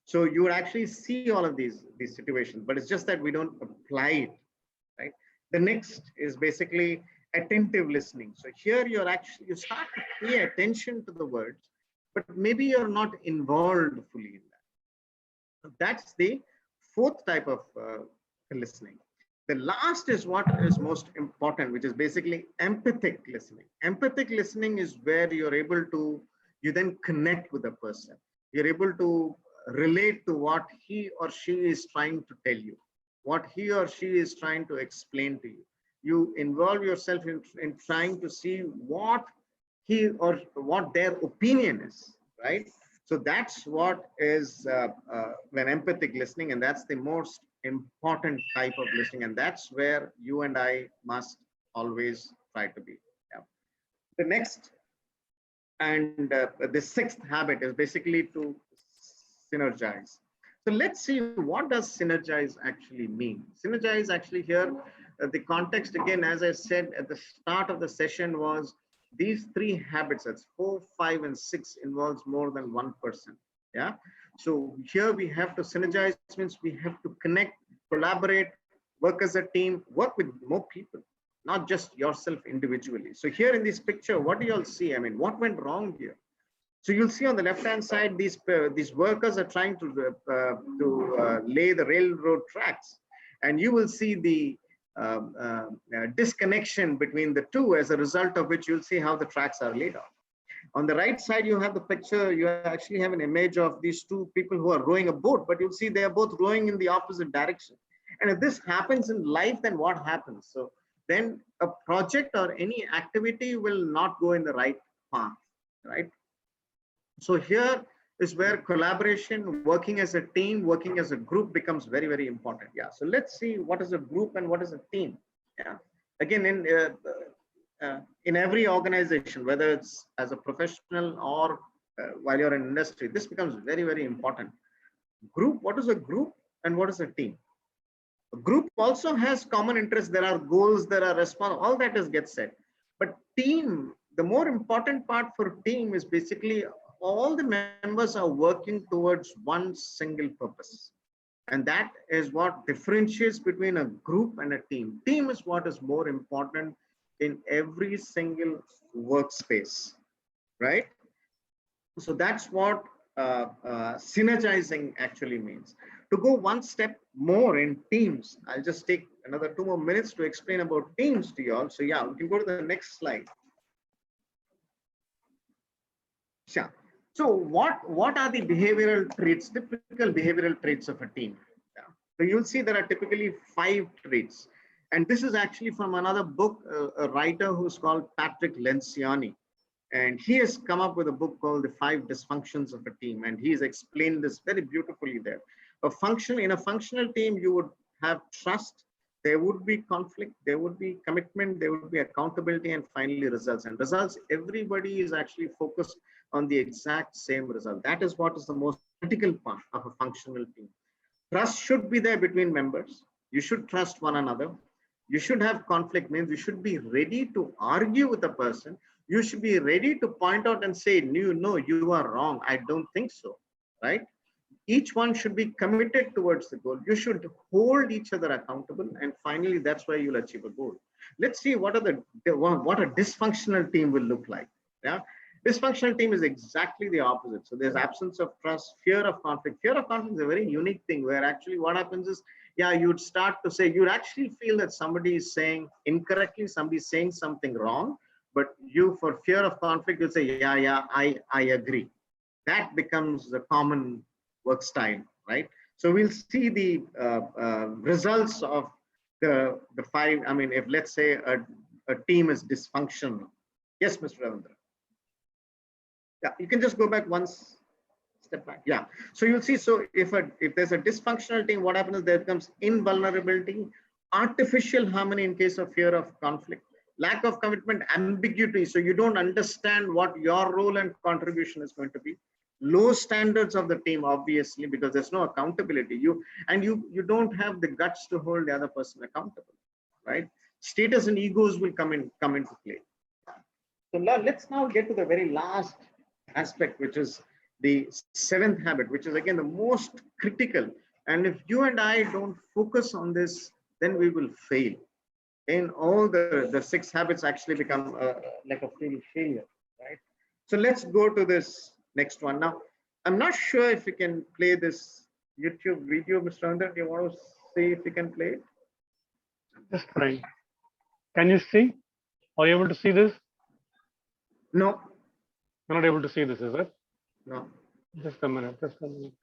Speaker 3: So you would actually see all of these situations, but it's just that we don't apply it, right? The next is basically attentive listening. So here you start to pay attention to the words, but maybe you're not involved fully in that. So that's the fourth type of listening. The last is what is most important, which is basically empathic listening. Empathic listening is where you're able to, you then connect with the person. You're able to relate to what he or she is trying to tell you, what he or she is trying to explain to you. You involve yourself in trying to see what he or what their opinion is, right? So that's what is when empathic listening, and that's the most important type of listening, and that's where you and I must always try to be. Yeah. The next and the sixth habit is basically to synergize. So let's see, what does synergize actually mean? Synergize actually here, the context again, as I said at the start of the session, was these 3 habits, that's 4, 5, and 6, involves more than one person. Yeah. So here we have to synergize, means we have to connect, collaborate, work as a team, work with more people, not just yourself individually. So here in this picture, what do you all see? I mean, what went wrong here? So you'll see on the left-hand side, these workers are trying to lay the railroad tracks, and you will see the disconnection between the two, as a result of which you'll see how the tracks are laid out. On the right side, you have the picture, you actually have an image of these 2 people who are rowing a boat, but you'll see they are both rowing in the opposite direction. And if this happens in life, then what happens? So then a project or any activity will not go in the right path, right? So here is where collaboration, working as a team, working as a group becomes very, very important. Yeah. So let's see what is a group and what is a team. Yeah. Again, in every organization, whether it's as a professional or while you're in industry, this becomes very, very important. Group, what is a group and what is a team? A group also has common interests. There are goals, there are responsibilities, all that gets said. But team, the more important part for team is basically all the members are working towards one single purpose. And that is what differentiates between a group and a team. Team is what is more important in every single workspace, right? So that's what synergizing actually means. To go one step more in teams, I'll just take another 2 more minutes to explain about teams to you all. So yeah, we can go to the next slide. Yeah. So what are the behavioral traits, typical behavioral traits of a team? Yeah. So you'll see there are typically 5 traits. And this is actually from another book, a writer who's called Patrick Lencioni. And he has come up with a book called The 5 Dysfunctions of a Team. And he's explained this very beautifully there. In a functional team, you would have trust, there would be conflict, there would be commitment, there would be accountability, and finally results. And results, everybody is actually focused on the exact same result. That is what is the most critical part of a functional team. Trust should be there between members. You should trust one another. You should have conflict, means you should be ready to argue with a person. You should be ready to point out and say, no, you are wrong. I don't think so, right? each one should be committed towards the goal. You should hold each other accountable, and finally, that's why you'll achieve a goal. Let's see what a dysfunctional team will look like. Yeah, dysfunctional team is exactly the opposite. So there's absence of trust, fear of conflict. Fear of conflict is a very unique thing where actually what happens is, yeah, you'd start to say, you'd actually feel that somebody is saying incorrectly, somebody's saying something wrong, but you, for fear of conflict, you'll say, yeah, I agree. That becomes the common work style, right? So we'll see the results of the five. I mean, if let's say a team is dysfunctional. Yes, Mr. Ravindra. Yeah, you can just go back once, step back. Yeah. So you'll see. So if there's a dysfunctional team, what happens is there becomes invulnerability, artificial harmony in case of fear of conflict, lack of commitment, ambiguity. So you don't understand what your role and contribution is going to be. Low standards of the team, obviously, because there's no accountability. You don't have the guts to hold the other person accountable, right? Status and egos will come into play. So let's now get to the very last aspect, which is the seventh habit, which is again the most critical. And if you and I don't focus on this, then we will fail. In all the 6 habits actually become like a failure, right? So let's go to this next one. Now, I'm not sure if you can play this YouTube video, Mr. Anand. Do you want to see if you can play it?
Speaker 1: Just trying. Can you see? Are you able to see this?
Speaker 3: No.
Speaker 1: You're not able to see this, is it?
Speaker 3: No.
Speaker 1: Just a minute. Just a minute.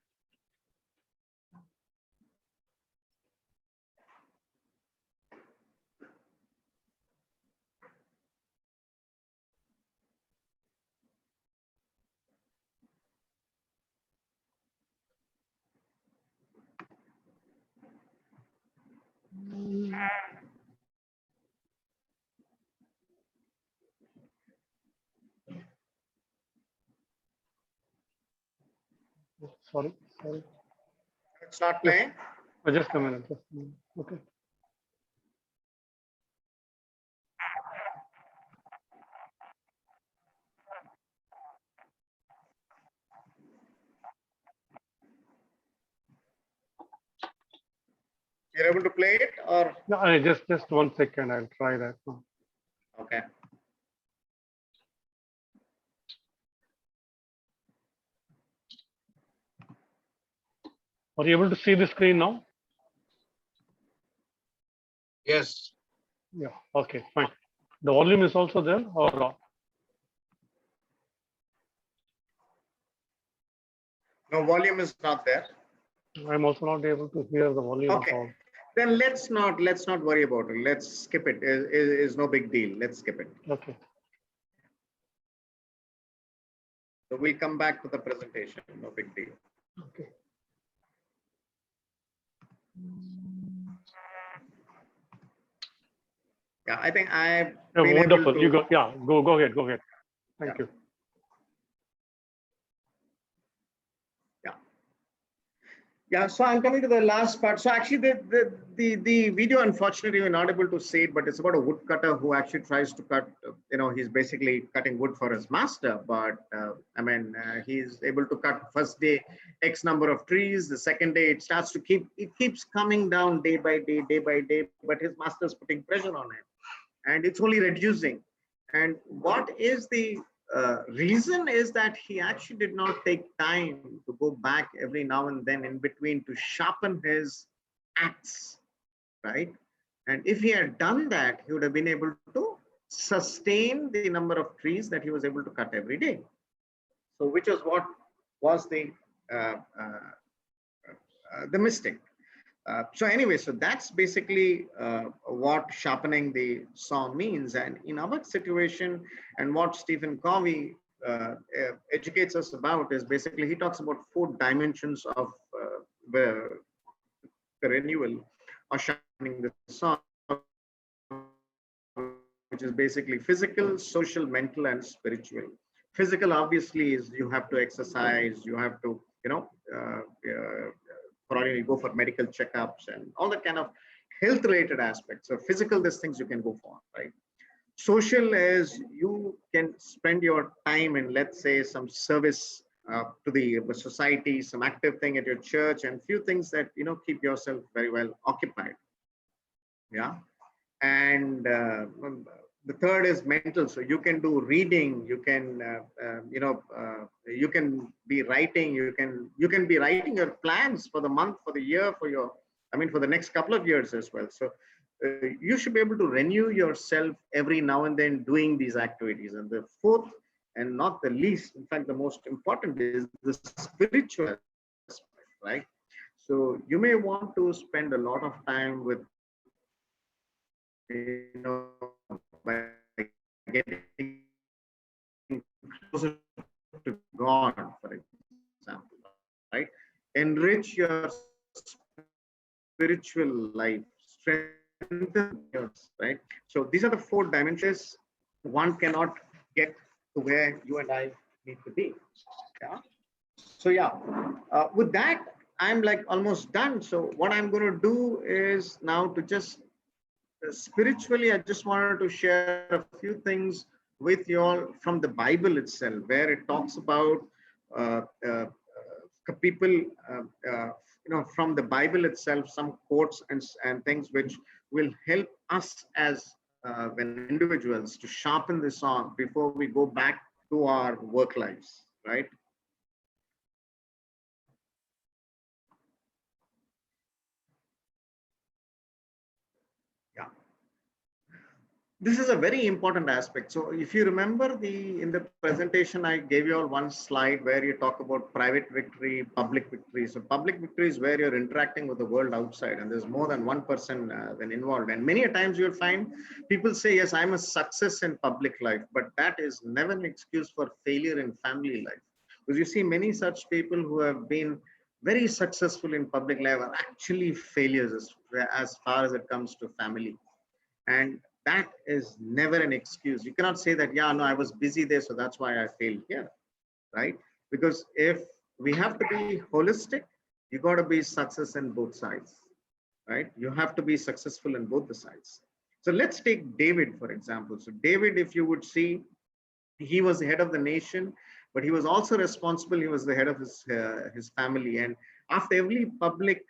Speaker 1: Sorry.
Speaker 3: It's not playing.
Speaker 1: Just a minute. Just a minute. Okay.
Speaker 3: You're able to play it, or
Speaker 1: No, just 1 second. I'll try that now.
Speaker 3: okay?
Speaker 1: Are you able to see the screen now?
Speaker 2: Yes.
Speaker 1: Yeah. Okay. Fine. The volume is also there, or
Speaker 3: No, volume is not there.
Speaker 1: I'm also not able to hear the volume
Speaker 3: Okay.
Speaker 1: at all.
Speaker 3: Then let's not worry about it. Let's skip it. Is no big deal. Let's skip it.
Speaker 1: Okay.
Speaker 3: So we'll come back to the presentation. No big deal.
Speaker 1: Okay.
Speaker 3: Yeah, I think I've
Speaker 1: Yeah,
Speaker 3: been
Speaker 1: wonderful.
Speaker 3: able to.
Speaker 1: You go. Yeah. Go ahead. Go ahead. Thank you.
Speaker 3: Yeah, so I'm coming to the last part. So actually the video, unfortunately, we're not able to see it, but it's about a woodcutter who actually tries to cut, he's basically cutting wood for his master, but he's able to cut first day X number of trees. The second day it keeps coming down day by day, but his master's putting pressure on him and it's only reducing. And what is the reason is that he actually did not take time to go back every now and then in between to sharpen his axe, right? And if he had done that, he would have been able to sustain the number of trees that he was able to cut every day. So which is what was the mistake. So anyway, so that's basically what sharpening the saw means. And in our situation, and what Stephen Covey educates us about is basically, he talks about 4 dimensions of the renewal or sharpening the saw, which is basically physical, social, mental, and spiritual. Physical, obviously, is you have to exercise, you have to, probably you go for medical checkups and all that kind of health related aspects. So physical, these things you can go for, right? Social is you can spend your time in, let's say, some service to the society, some active thing at your church, and few things that, keep yourself very well occupied. Yeah. And the third is mental. So you can do reading, you can, you can be writing, you can be writing your plans for the month, for the year, for the next couple of years as well. So you should be able to renew yourself every now and then doing these activities. And the fourth, and not the least, in fact, the most important, is the spiritual aspect, right? So you may want to spend a lot of time with, by getting closer to God, for example, right? Enrich your spiritual life, strengthen yours, right? So these are the four dimensions one cannot get to where you and I need to be. Yeah. So yeah, with that, I'm like almost done. So what I'm going to do is now to just spiritually, I just wanted to share a few things with you all from the Bible itself, where it talks about people, from the Bible itself, some quotes and things which will help us as when individuals to sharpen this on before we go back to our work lives, right? This is a very important aspect. So if you remember in the presentation, I gave you all one slide where you talk about private victory, public victory. So public victory is where you're interacting with the world outside, and there's more than one person then involved. And many a times you'll find people say, yes, I'm a success in public life, but that is never an excuse for failure in family life. Because you see many such people who have been very successful in public life are actually failures as far as it comes to family. And that is never an excuse. You cannot say that, yeah, no, I was busy there, so that's why I failed here, right? Because if we have to be holistic, you got to be success in both sides, right? You have to be successful in both the sides. So let's take David, for example. So David, if you would see, he was the head of the nation, but he was also responsible. He was the head of his family. And after every public,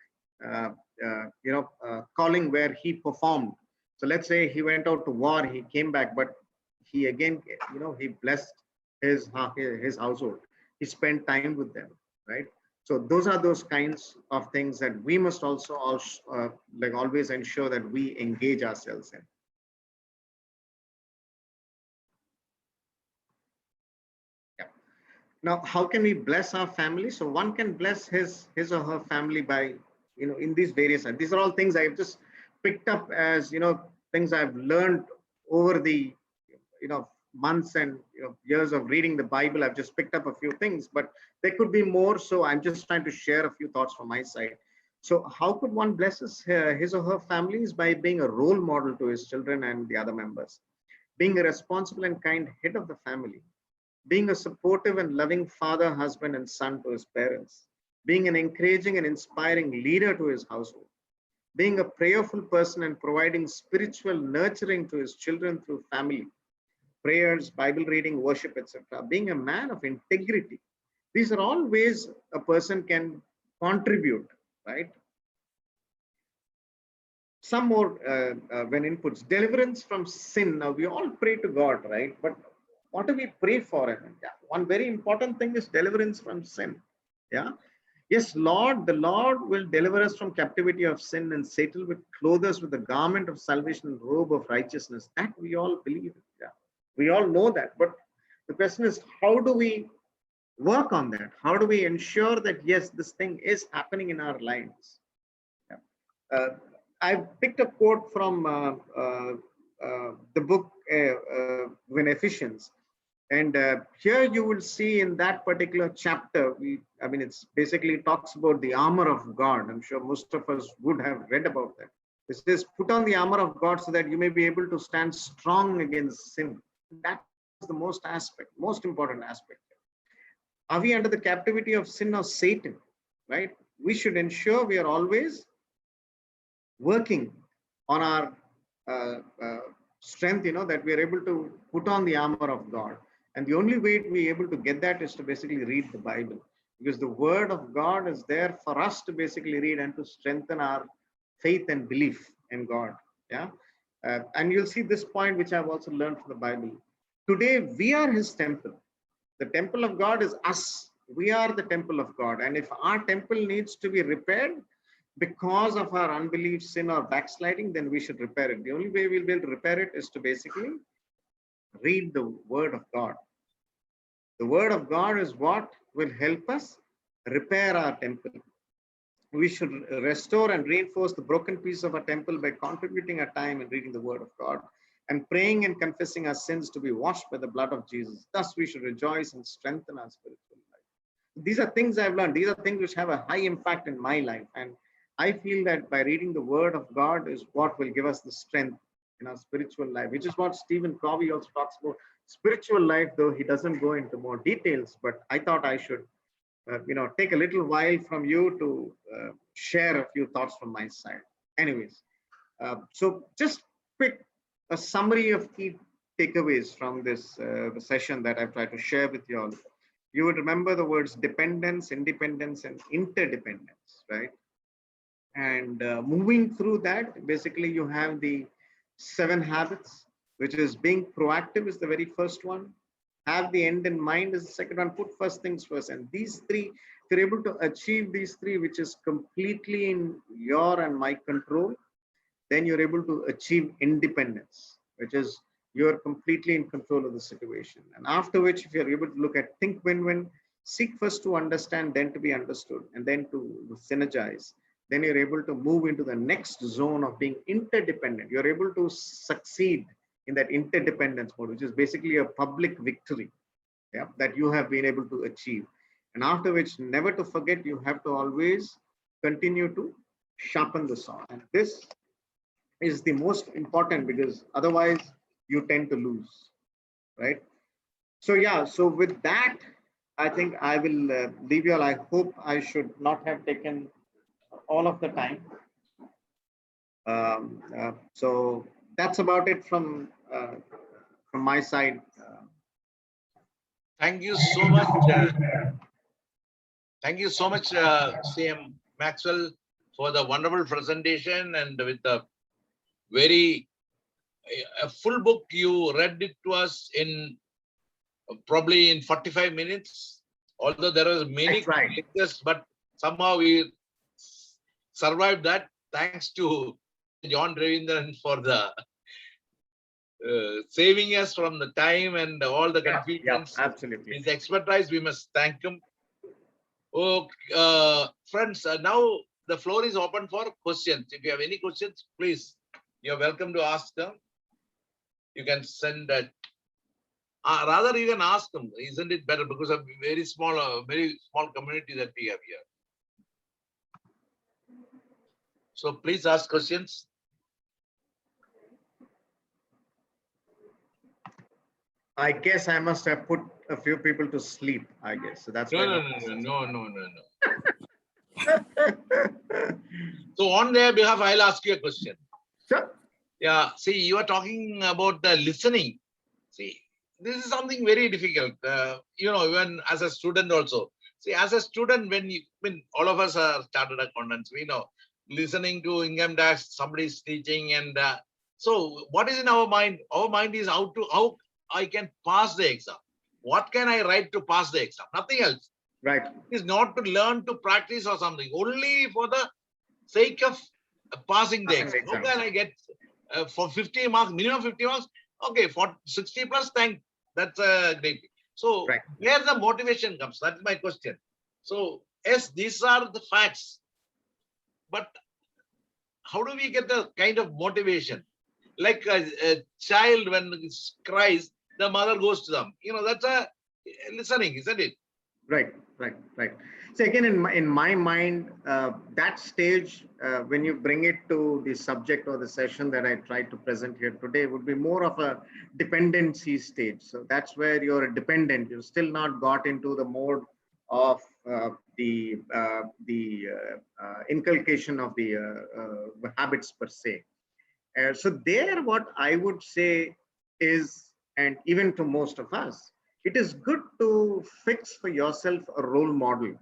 Speaker 3: calling where he performed, so let's say he went out to war, he came back, but he again, he blessed his household. He spent time with them, right? So those are those kinds of things that we must also like always ensure that we engage ourselves in. Yeah. Now, how can we bless our family? So one can bless his or her family by, in these various, these are all things I've just picked up as, things I've learned over the, months and years of reading the Bible. I've just picked up a few things, but there could be more. So I'm just trying to share a few thoughts from my side. So how could one bless his or her families? By being a role model to his children and the other members, being a responsible and kind head of the family, being a supportive and loving father, husband, and son to his parents, being an encouraging and inspiring leader to his household, being a prayerful person and providing spiritual nurturing to his children through family, prayers, Bible reading, worship, etc. Being a man of integrity. These are all ways a person can contribute, right? Some more when inputs. Deliverance from sin. Now we all pray to God, right? But what do we pray for? Yeah. One very important thing is deliverance from sin. Yeah. Yes, Lord, the Lord will deliver us from captivity of sin, and Satan will clothe us with the garment of salvation and robe of righteousness. That we all believe. Yeah. We all know that. But the question is, how do we work on that? How do we ensure that, yes, this thing is happening in our lives? Yeah. I picked a quote from the book in Ephesians. And here you will see in that particular chapter, it's basically talks about the armor of God. I'm sure most of us would have read about that. It says, put on the armor of God so that you may be able to stand strong against sin. That's the most important aspect. Are we under the captivity of sin or Satan, right? We should ensure we are always working on our strength, that we are able to put on the armor of God. And the only way to be able to get that is to basically read the Bible, because the word of God is there for us to basically read and to strengthen our faith and belief in God. Yeah. And you'll see this point, which I've also learned from the Bible. Today, we are his temple. The temple of God is us. We are the temple of God. And if our temple needs to be repaired because of our unbelief, sin, or backsliding, then we should repair it. The only way we'll be able to repair it is to basically read the word of God. The word of God is what will help us repair our temple. We should restore and reinforce the broken piece of our temple by contributing our time and reading the word of God and praying and confessing our sins to be washed by the blood of Jesus. Thus, we should rejoice and strengthen our spiritual life. These are things I've learned. These are things which have a high impact in my life. And I feel that by reading the word of God is what will give us the strength in our spiritual life, which is what Stephen Covey also talks about. Spiritual life, though he doesn't go into more details, but I thought I should take a little while from you to share a few thoughts from my side. Anyways, so just quick a summary of key takeaways from this session that I've tried to share with you all. You would remember the words dependence, independence, and interdependence, right? And moving through that, basically you have the 7 habits, which is being proactive is the very first one. Have the end in mind is the second one. Put first things first. And these 3, if you're able to achieve these 3, which is completely in your and my control, then you're able to achieve independence, which is you're completely in control of the situation. And after which, if you're able to look at think win-win, seek first to understand, then to be understood, and then to synergize, then you're able to move into the next zone of being interdependent. You're able to succeed in that interdependence mode, which is basically a public victory, yeah, that you have been able to achieve. And after which, never to forget, you have to always continue to sharpen the saw. And this is the most important, because otherwise you tend to lose, right? So yeah, so with that, I think I will leave you all. I hope I should not have taken all of the time. So that's about it from my side.
Speaker 2: Thank you so much. Thank you so much, CM Maxwell, for the wonderful presentation, and with the very a full book. You read it to us in probably in 45 minutes. Although there are many lectures, but somehow we survived that. Thanks to John Ravindran for the saving us from the time and all the confusions.
Speaker 3: Yeah, absolutely.
Speaker 2: His expertise, we must thank him. Oh, friends, now the floor is open for questions. If you have any questions, please, you're welcome to ask them. You can send that. Rather, you can ask them. Isn't it better, because of very small community that we have here? So please ask questions.
Speaker 3: I guess I must have put a few people to sleep, I guess. So that's
Speaker 2: No. So on their behalf, I'll ask you a question.
Speaker 3: Sure.
Speaker 2: Yeah, see, you are talking about the listening. See, this is something very difficult. Even as a student also. See, as a student, when all of us are chartered accountants, we know listening to income tax, somebody's teaching, and so what is in our mind? Our mind is how I can pass the exam. What can I write to pass the exam? Nothing else.
Speaker 3: Right.
Speaker 2: It's not to learn to practice or something. Only for the sake of passing the exam. How can I get for 50 marks, minimum 50 marks? Okay, for 60 plus, that's a great thing. So where the motivation comes? That's my question. So yes, these are the facts. But how do we get the kind of motivation? Like a child, when it cries, the mother goes to them. That's a listening, isn't it?
Speaker 3: Right. So again, in my mind, that stage, when you bring it to the subject or the session that I tried to present here today, would be more of a dependency stage. So that's where you're a dependent. You've still not got into the mode of the inculcation of the habits per se. So there, what I would say is, and even to most of us, it is good to fix for yourself a role model.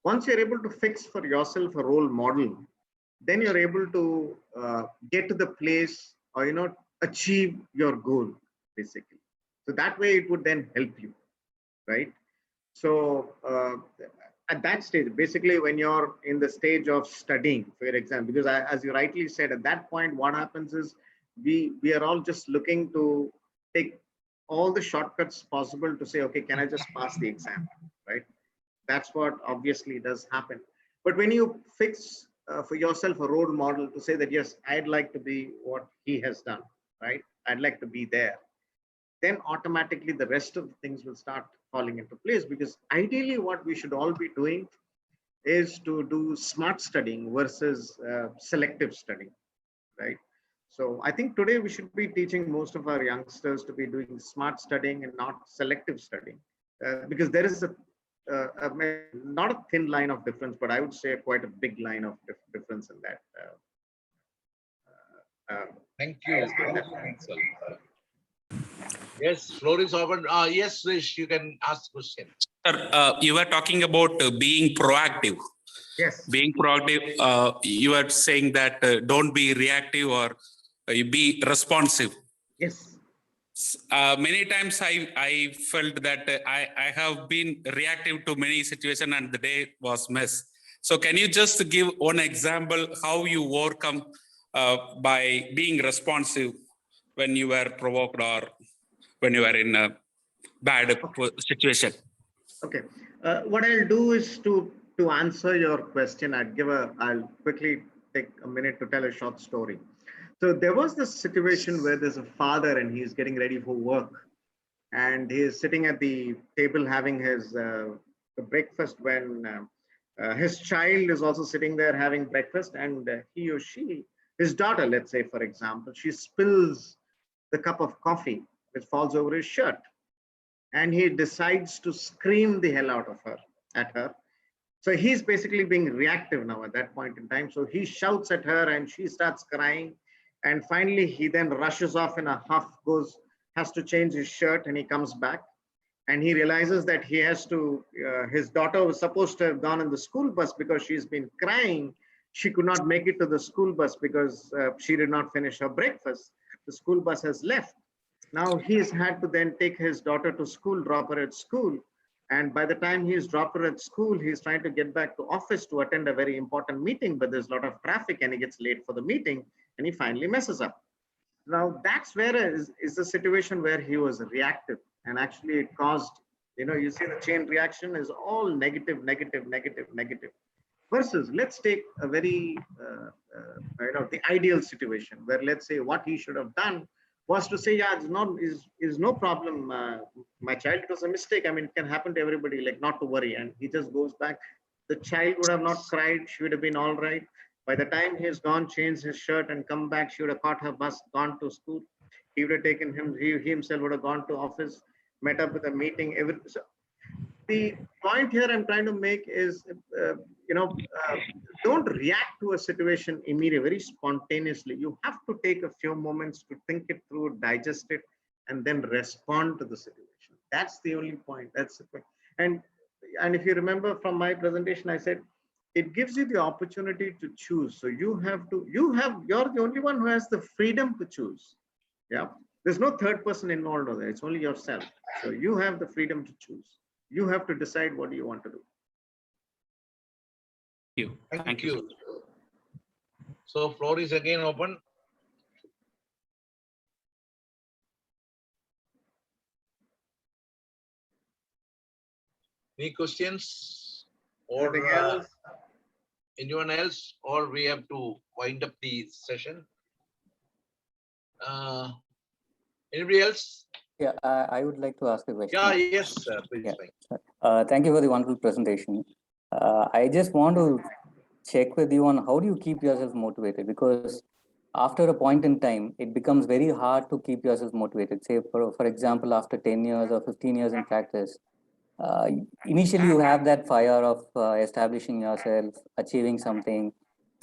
Speaker 3: Once you're able to fix for yourself a role model, then you're able to get to the place or, achieve your goal, basically. So that way it would then help you, right? So at that stage, basically when you're in the stage of studying for your exam, because as you rightly said, at that point, what happens is we are all just looking to take all the shortcuts possible to say, okay, can I just pass the exam, right? That's what obviously does happen. But when you fix for yourself a role model to say that, yes, I'd like to be what he has done, right? I'd like to be there. Then automatically the rest of the things will start falling into place, because ideally what we should all be doing is to do smart studying versus selective studying, right? So I think today we should be teaching most of our youngsters to be doing smart studying and not selective studying, because there is not a thin line of difference, but I would say quite a big line of difference in that.
Speaker 2: Thank you. Maxwell. Yes, floor is open. Yes, Rish, you can ask question.
Speaker 4: Sir, you were talking about being proactive.
Speaker 3: Yes.
Speaker 4: Being proactive, you are saying that don't be reactive or be responsive.
Speaker 3: Yes.
Speaker 4: Many times I felt that I have been reactive to many situations and the day was mess. So can you just give one example how you overcome by being responsive when you were provoked or when you were in a bad situation?
Speaker 3: Okay. What I'll do is to answer your question, I'll quickly take a minute to tell a short story. So there was this situation where there's a father and he's getting ready for work, and he's sitting at the table having his breakfast when his child is also sitting there having breakfast, and he or she, his daughter, let's say, for example, she spills the cup of coffee, which falls over his shirt, and he decides to scream the hell out of her at her. So he's basically being reactive now at that point in time. So he shouts at her and she starts crying. And finally, he then rushes off in a huff, has to change his shirt, and he comes back. And he realizes that he has to, his daughter was supposed to have gone in the school bus because she's been crying. She could not make it to the school bus because she did not finish her breakfast. The school bus has left. Now he's had to then take his daughter to school, drop her at school. And by the time he's dropped her at school, he's trying to get back to office to attend a very important meeting, but there's a lot of traffic and he gets late for the meeting and he finally messes up. Now that's where is the situation where he was reactive, and actually it caused, you see the chain reaction is all negative, negative, negative, negative. Versus let's take a very, the ideal situation where, let's say, what he should have done was to say, yeah, it's no problem, my child, it was a mistake. I mean, it can happen to everybody, like, not to worry. And he just goes back. The child would have not cried. She would have been all right. By the time he's gone, changed his shirt and come back, she would have caught her bus, gone to school. He would have taken him, he himself would have gone to office, met up with a meeting. So the point here I'm trying to make is, don't react to a situation immediately, very spontaneously. You have to take a few moments to think it through, digest it, and then respond to the situation. That's the only point. That's the point. And if you remember from my presentation, I said it gives you the opportunity to choose. So you're the only one who has the freedom to choose. Yeah. There's no third person involved over there. It's only yourself. So you have the freedom to choose. You have to decide what you want to do.
Speaker 2: Thank you. So floor is again open. Any questions or anyone else, or we have to wind up the session? Anybody else?
Speaker 5: Yeah, I would like to ask a question.
Speaker 2: Yeah, yes, sir. Please.
Speaker 5: Yeah. Thank you for the wonderful presentation. I just want to check with you on how do you keep yourself motivated, because after a point in time, it becomes very hard to keep yourself motivated. Say, for example, after 10 years or 15 years in practice, initially you have that fire of establishing yourself, achieving something,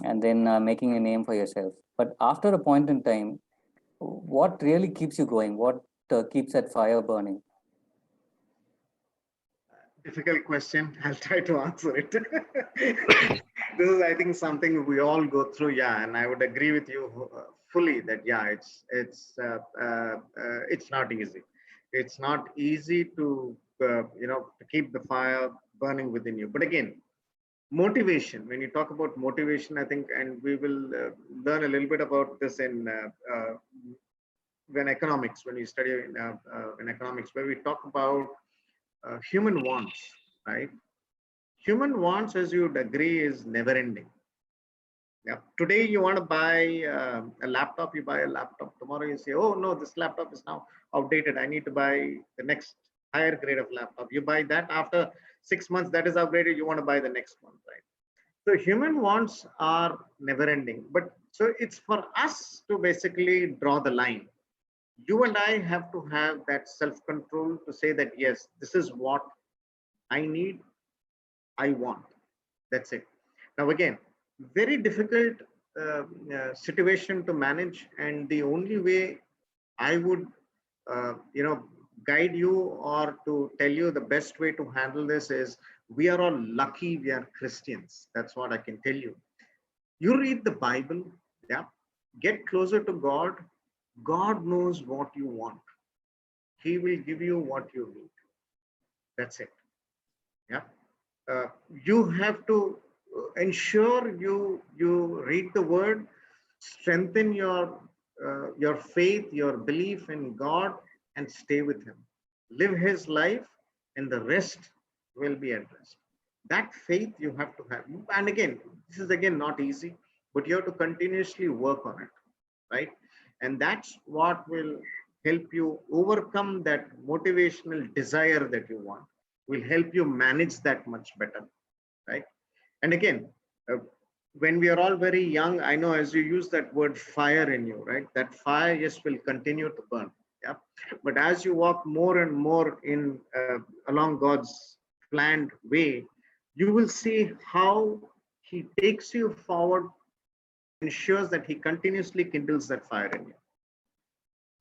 Speaker 5: and then making a name for yourself. But after a point in time, what really keeps you going? What keeps that fire burning?
Speaker 3: Difficult question. I'll try to answer it. This is, I think, something we all go through. Yeah, and I would agree with you fully that yeah, it's not easy. It's not easy to to keep the fire burning within you. But again, motivation. When you talk about motivation, I think, and we will learn a little bit about this in when economics, when we study in economics, where we talk about human wants, right? Human wants, as you'd agree, is never ending. Yeah. Today you want to buy a laptop, you buy a laptop. Tomorrow you say, oh no, this laptop is now outdated. I need to buy the next higher grade of laptop. You buy that after 6 months, that is upgraded. You want to buy the next one, right? So human wants are never ending. But so it's for us to basically draw the line. You and I have to have that self-control to say that, yes, this is what I need, I want. That's it. Now, again, very difficult situation to manage. And the only way I would, guide you or to tell you the best way to handle this is we are all lucky we are Christians. That's what I can tell you. You read the Bible, yeah, get closer to God. God knows what you want. He will give you what you need. That's it. Yeah. You have to ensure you read the word, strengthen your faith, your belief in God, and stay with Him. Live His life, and the rest will be addressed. That faith you have to have. And again, this is again not easy, but you have to continuously work on it, right? And that's what will help you overcome that motivational desire that you want, will help you manage that much better, right? And again, when we are all very young, I know as you use that word fire in you, right? That fire, yes, will continue to burn. Yeah. But as you walk more and more in along God's planned way, you will see how He takes you forward, ensures that He continuously kindles that fire in you.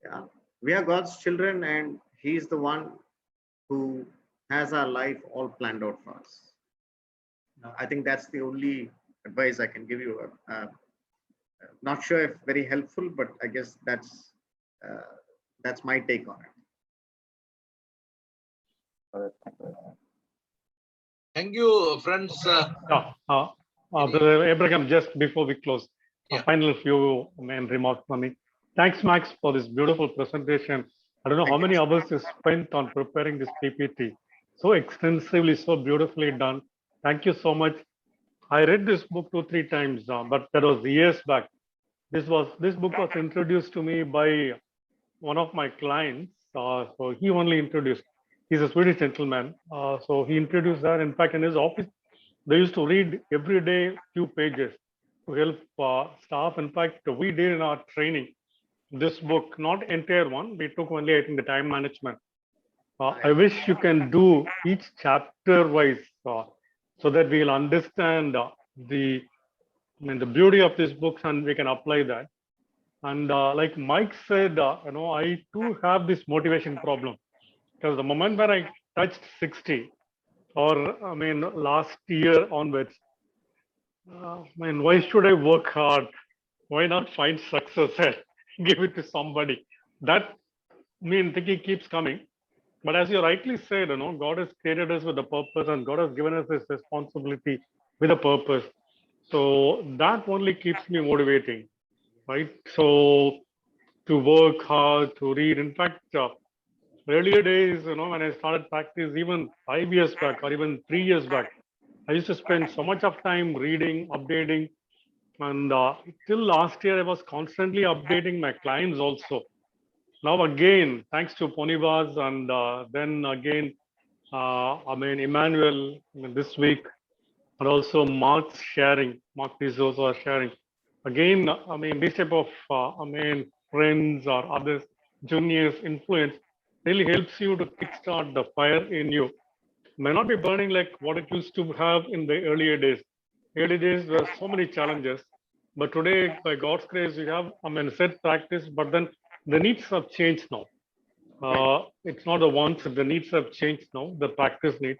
Speaker 3: Yeah. We are God's children, and He is the one who has our life all planned out for us. I think that's the only advice I can give you. Not sure if very helpful, but I guess that's my take on it.
Speaker 2: Thank you, friends.
Speaker 1: Brother Abraham, just before we close,
Speaker 2: Yeah.
Speaker 1: a final few main remarks for me. Thanks, Max, for this beautiful presentation. I don't know how many hours you spent on preparing this PPT. So extensively, so beautifully done. Thank you so much. I read this book 2-3 times, but that was years back. This book was introduced to me by one of my clients. So he only introduced. He's a Swedish gentleman. So he introduced that. In fact, in his office, they used to read every day few pages to help staff. In fact, we did in our training this book, not entire one. We took only, I think, the time management. I wish you can do each chapter wise so that we'll understand the beauty of these books and we can apply that. And like Mike said, I too have this motivation problem because the moment when I touched 60, or last year onwards, why should I work hard? Why not find success and give it to somebody? That thinking keeps coming. But as you rightly said, God has created us with a purpose, and God has given us this responsibility with a purpose. So that only keeps me motivating, right? So to work hard, to read. In fact, earlier days, when I started practice, even 5 years back or even 3 years back, I used to spend so much of time reading, updating, and till last year, I was constantly updating my clients also. Now again, thanks to Ponivas, and then again, Emmanuel this week, and also Mark Nizos are sharing. Again, this type of, friends or others, juniors influence really helps you to kickstart the fire in you. May not be burning like what it used to have in the earlier days. Early days were so many challenges, but today, by God's grace, we have, set practice, but then the needs have changed now. It's not the wants, the needs have changed now, the practice needs.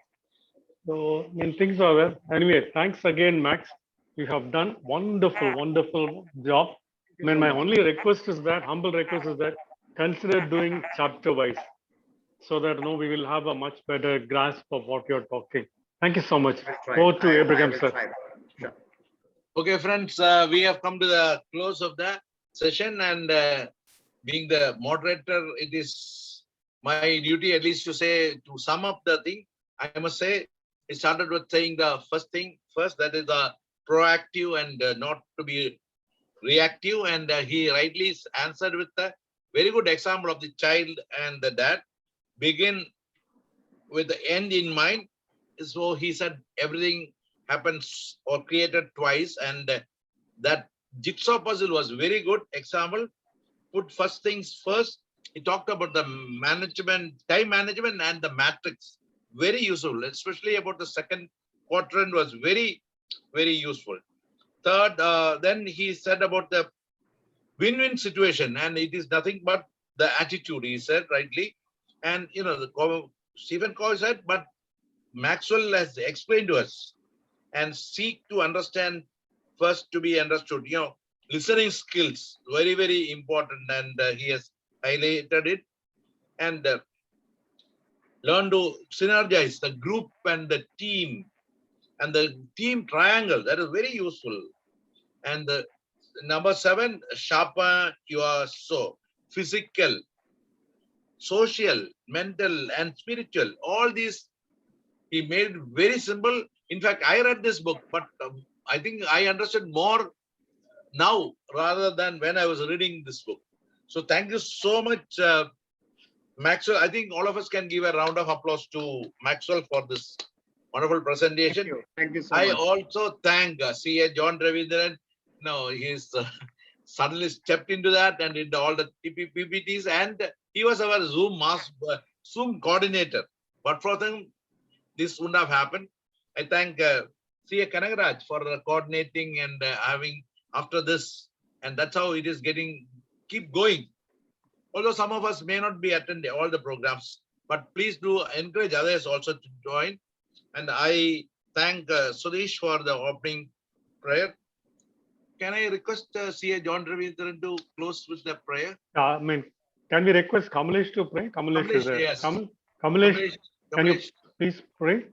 Speaker 1: So, things are well. Anyway, thanks again, Max. You have done wonderful job. My only request is that, humble request is that, consider doing chapter wise, so that we will have a much better grasp of what you're talking. Thank you so much. Over to Abraham, sir.
Speaker 3: Sure.
Speaker 2: Okay, friends, we have come to the close of the session, and being the moderator, it is my duty at least to sum up the thing. I must say, it started with saying the first thing first, that is the proactive and not to be reactive, and he rightly answered with a very good example of the child and the dad. Begin with the end in mind. So he said everything happens or created twice, and that jigsaw puzzle was very good example. Put first things first. He talked about the management, time management, and the matrix. Very useful, especially about the second quadrant was very useful. Third, then he said about the win-win situation, and it is nothing but the attitude, he said rightly. And Stephen Covey said, but Maxwell has explained to us, and seek to understand first to be understood. Listening skills, very important, and he has highlighted it. And learn to synergize the group and the team, and the team triangle. That is very useful. And the number 7, sharpen your soul. Physical, social, mental, and spiritual. All these he made very simple. In fact, I read this book, but I think I understood more now rather than when I was reading this book. So thank you so much, Maxwell. I think all of us can give a round of applause to Maxwell for this wonderful presentation.
Speaker 3: Thank you so
Speaker 2: I
Speaker 3: much.
Speaker 2: also thank CA John Ravindran. He's suddenly stepped into that and into all the PPTs, and he was our Zoom coordinator. But for them, this wouldn't have happened. I thank CA Kanagaraj for coordinating and having after this, and that's how it is keep going. Although some of us may not be attending all the programs, but please do encourage others also to join. And I thank Suresh for the opening prayer. Can I request CA John Ravindran to close with the prayer?
Speaker 1: Can we request Kamalesh to pray? Kamalesh is there.
Speaker 2: Yes.
Speaker 1: Kamalesh, can you please pray?